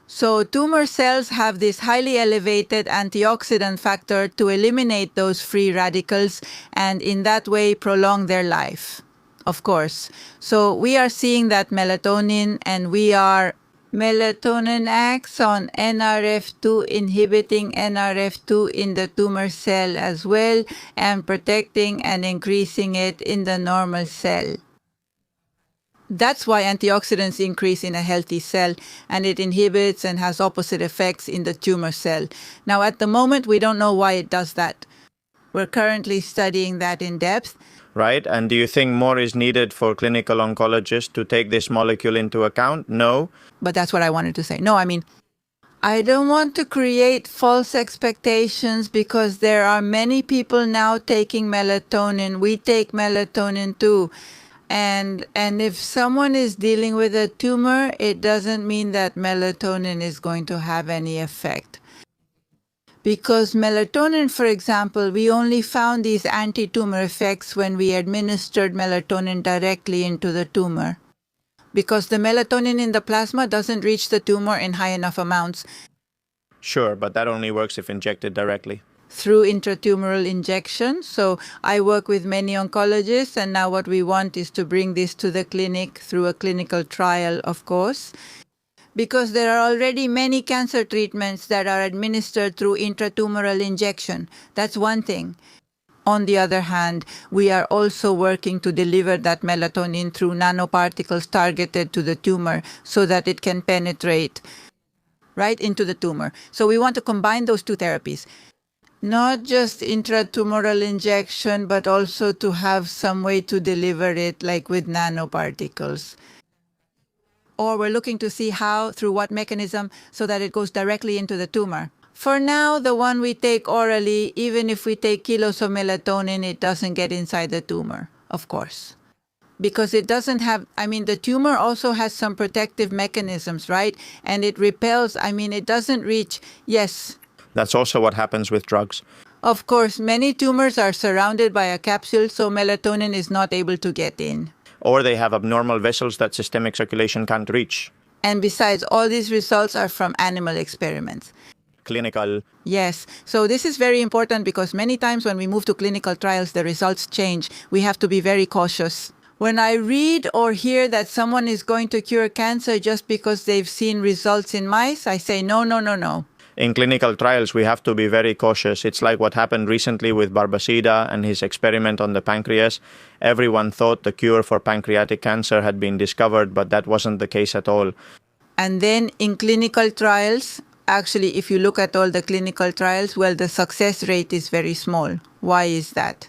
So tumor cells have this highly elevated antioxidant factor to eliminate those free radicals and in that way prolong their life, of course. So we are seeing that melatonin acts on NRF2, inhibiting NRF2 in the tumor cell as well, and protecting and increasing it in the normal cell. That's why antioxidants increase in a healthy cell, and it inhibits and has opposite effects in the tumor cell. Now, at the moment, we don't know why it does that. We're currently studying that in depth. Right? And do you think more is needed for clinical oncologists to take this molecule into account? No. But that's what I wanted to say. No, I don't want to create false expectations because there are many people now taking melatonin. We take melatonin too. And if someone is dealing with a tumor, it doesn't mean that melatonin is going to have any effect. Because melatonin, for example, we only found these anti-tumor effects when we administered melatonin directly into the tumor. Because the melatonin in the plasma doesn't reach the tumor in high enough amounts. Sure, but that only works if injected directly. Through intratumoral injection. So I work with many oncologists, and now what we want is to bring this to the clinic through a clinical trial, of course. because there are already many cancer treatments that are administered through intratumoral injection. That's one thing. On the other hand, we are also working to deliver that melatonin through nanoparticles targeted to the tumor so that it can penetrate right into the tumor. So we want to combine those two therapies. Not just intratumoral injection, but also to have some way to deliver it, like with nanoparticles. Or we're looking to see how, through what mechanism, so that it goes directly into the tumor. For now, the one we take orally, even if we take kilos of melatonin, it doesn't get inside the tumor, of course. Because it doesn't have, the tumor also has some protective mechanisms, right? And it repels, it doesn't reach, yes. That's also what happens with drugs. Of course, many tumors are surrounded by a capsule, so melatonin is not able to get in. Or they have abnormal vessels that systemic circulation can't reach. And besides, all these results are from animal experiments. Clinical. Yes. So this is very important because many times when we move to clinical trials, the results change. We have to be very cautious. When I read or hear that someone is going to cure cancer just because they've seen results in mice, I say no, no, no, no. In clinical trials, we have to be very cautious. It's like what happened recently with Barbacida and his experiment on the pancreas. Everyone thought the cure for pancreatic cancer had been discovered, but that wasn't the case at all. And then in clinical trials, actually, if you look at all the clinical trials, well, the success rate is very small. Why is that?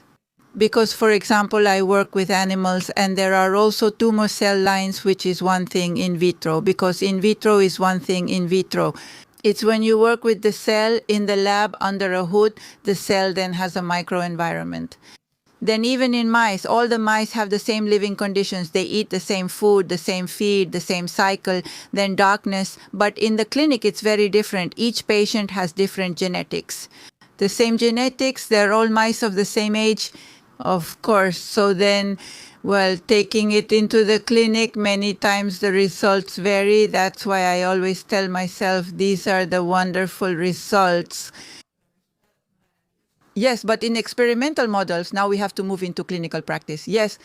Because, for example, I work with animals and there are also tumor cell lines, which is one thing in vitro, because in vitro is one thing in vitro. It's when you work with the cell in the lab under a hood, the cell then has a microenvironment. Then even in mice, all the mice have the same living conditions. They eat the same food, the same feed, the same cycle, then darkness. But in the clinic, it's very different. Each patient has different genetics. The same genetics, they're all mice of the same age, of course. So then, well, taking it into the clinic, many times the results vary. That's why I always tell myself these are the wonderful results. Yes, but in experimental models, now we have to move into clinical practice. Yes.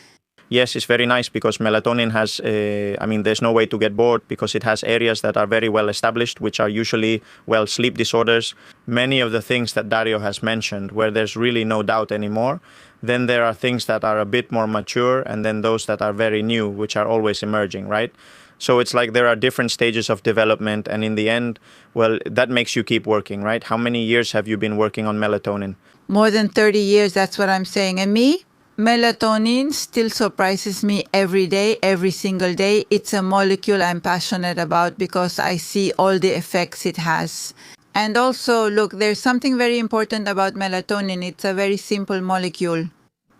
Yes, it's very nice because melatonin has, there's no way to get bored because it has areas that are very well established, which are usually, sleep disorders. Many of the things that Dario has mentioned, where there's really no doubt anymore. Then there are things that are a bit more mature, and then those that are very new, which are always emerging, right? So it's like there are different stages of development, and in the end, that makes you keep working, right? How many years have you been working on melatonin? More than 30 years, that's what I'm saying. And me? Melatonin still surprises me every day, every single day. It's a molecule I'm passionate about because I see all the effects it has. And also, look, there's something very important about melatonin. It's a very simple molecule.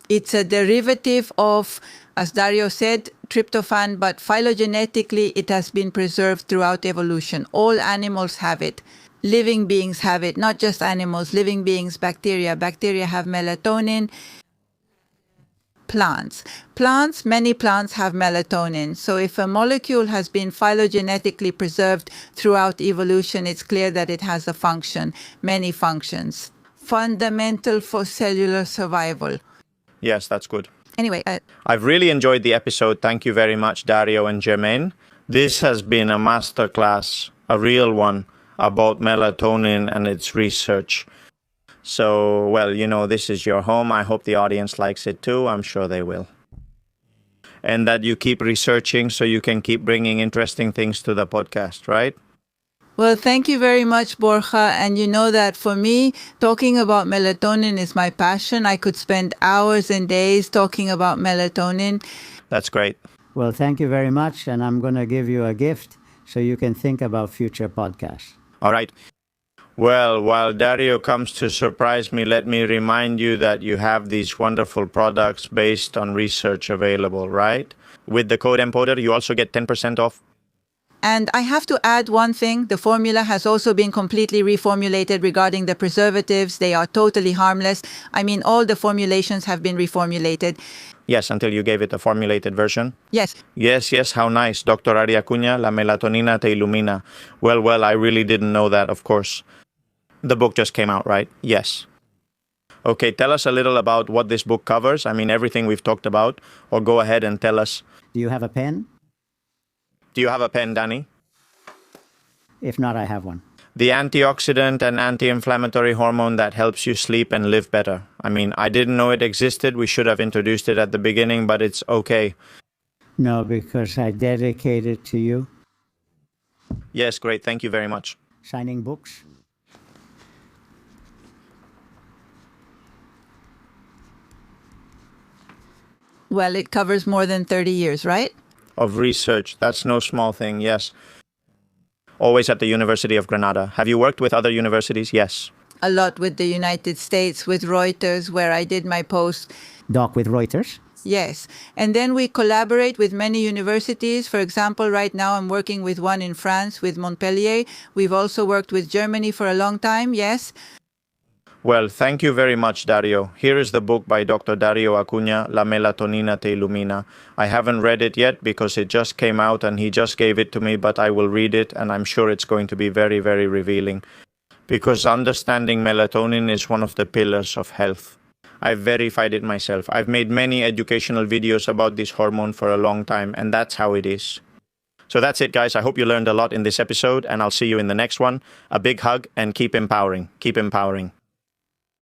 It's a derivative of, as Dario said, tryptophan, but phylogenetically it has been preserved throughout evolution. All animals have it. Living beings have it, not just animals, living beings, bacteria. Bacteria have melatonin. Plants, many plants have melatonin. So if a molecule has been phylogenetically preserved throughout evolution, it's clear that it has a function, many functions. Fundamental for cellular survival. Yes, that's good. Anyway, I've really enjoyed the episode. Thank you very much, Dario and Germaine. This has been a masterclass, a real one, about melatonin and its research. So, this is your home. I hope the audience likes it too. I'm sure they will. And that you keep researching so you can keep bringing interesting things to the podcast, right? Well, thank you very much, Borja. And you know that for me, talking about melatonin is my passion. I could spend hours and days talking about melatonin. That's great. Well, thank you very much. And I'm going to give you a gift so you can think about future podcasts. All right. Well, while Dario comes to surprise me, let me remind you that you have these wonderful products based on research available, right? With the code EMPODER, you also get 10% off. And I have to add one thing. The formula has also been completely reformulated regarding the preservatives. They are totally harmless. All the formulations have been reformulated. Yes, until you gave it a formulated version. Yes. Yes, how nice. Dr. Ari Acuña, la melatonina te ilumina. Well, I really didn't know that, of course. The book just came out, right? Yes. Okay, tell us a little about what this book covers. Everything we've talked about. Or go ahead and tell us. Do you have a pen? Do you have a pen, Danny? If not, I have one. The antioxidant and anti-inflammatory hormone that helps you sleep and live better. I mean, I didn't know it existed. We should have introduced it at the beginning, but it's okay. No, because I dedicate it to you. Yes, great. Thank you very much. Signing books. Well, it covers more than 30 years, right? Of research. That's no small thing, yes. Always at the University of Granada. Have you worked with other universities? Yes. A lot with the United States, with Reuters, where I did my post. Doc with Reuters. Yes. And then we collaborate with many universities. For example, right now I'm working with one in France, with Montpellier. We've also worked with Germany for a long time, yes. Well, thank you very much, Dario. Here is the book by Dr. Dario Acuna, La Melatonina Te Illumina. I haven't read it yet because it just came out and he just gave it to me, but I will read it and I'm sure it's going to be very, very revealing. Because understanding melatonin is one of the pillars of health. I've verified it myself. I've made many educational videos about this hormone for a long time, and that's how it is. So that's it, guys. I hope you learned a lot in this episode, and I'll see you in the next one. A big hug, and keep empowering. Keep empowering.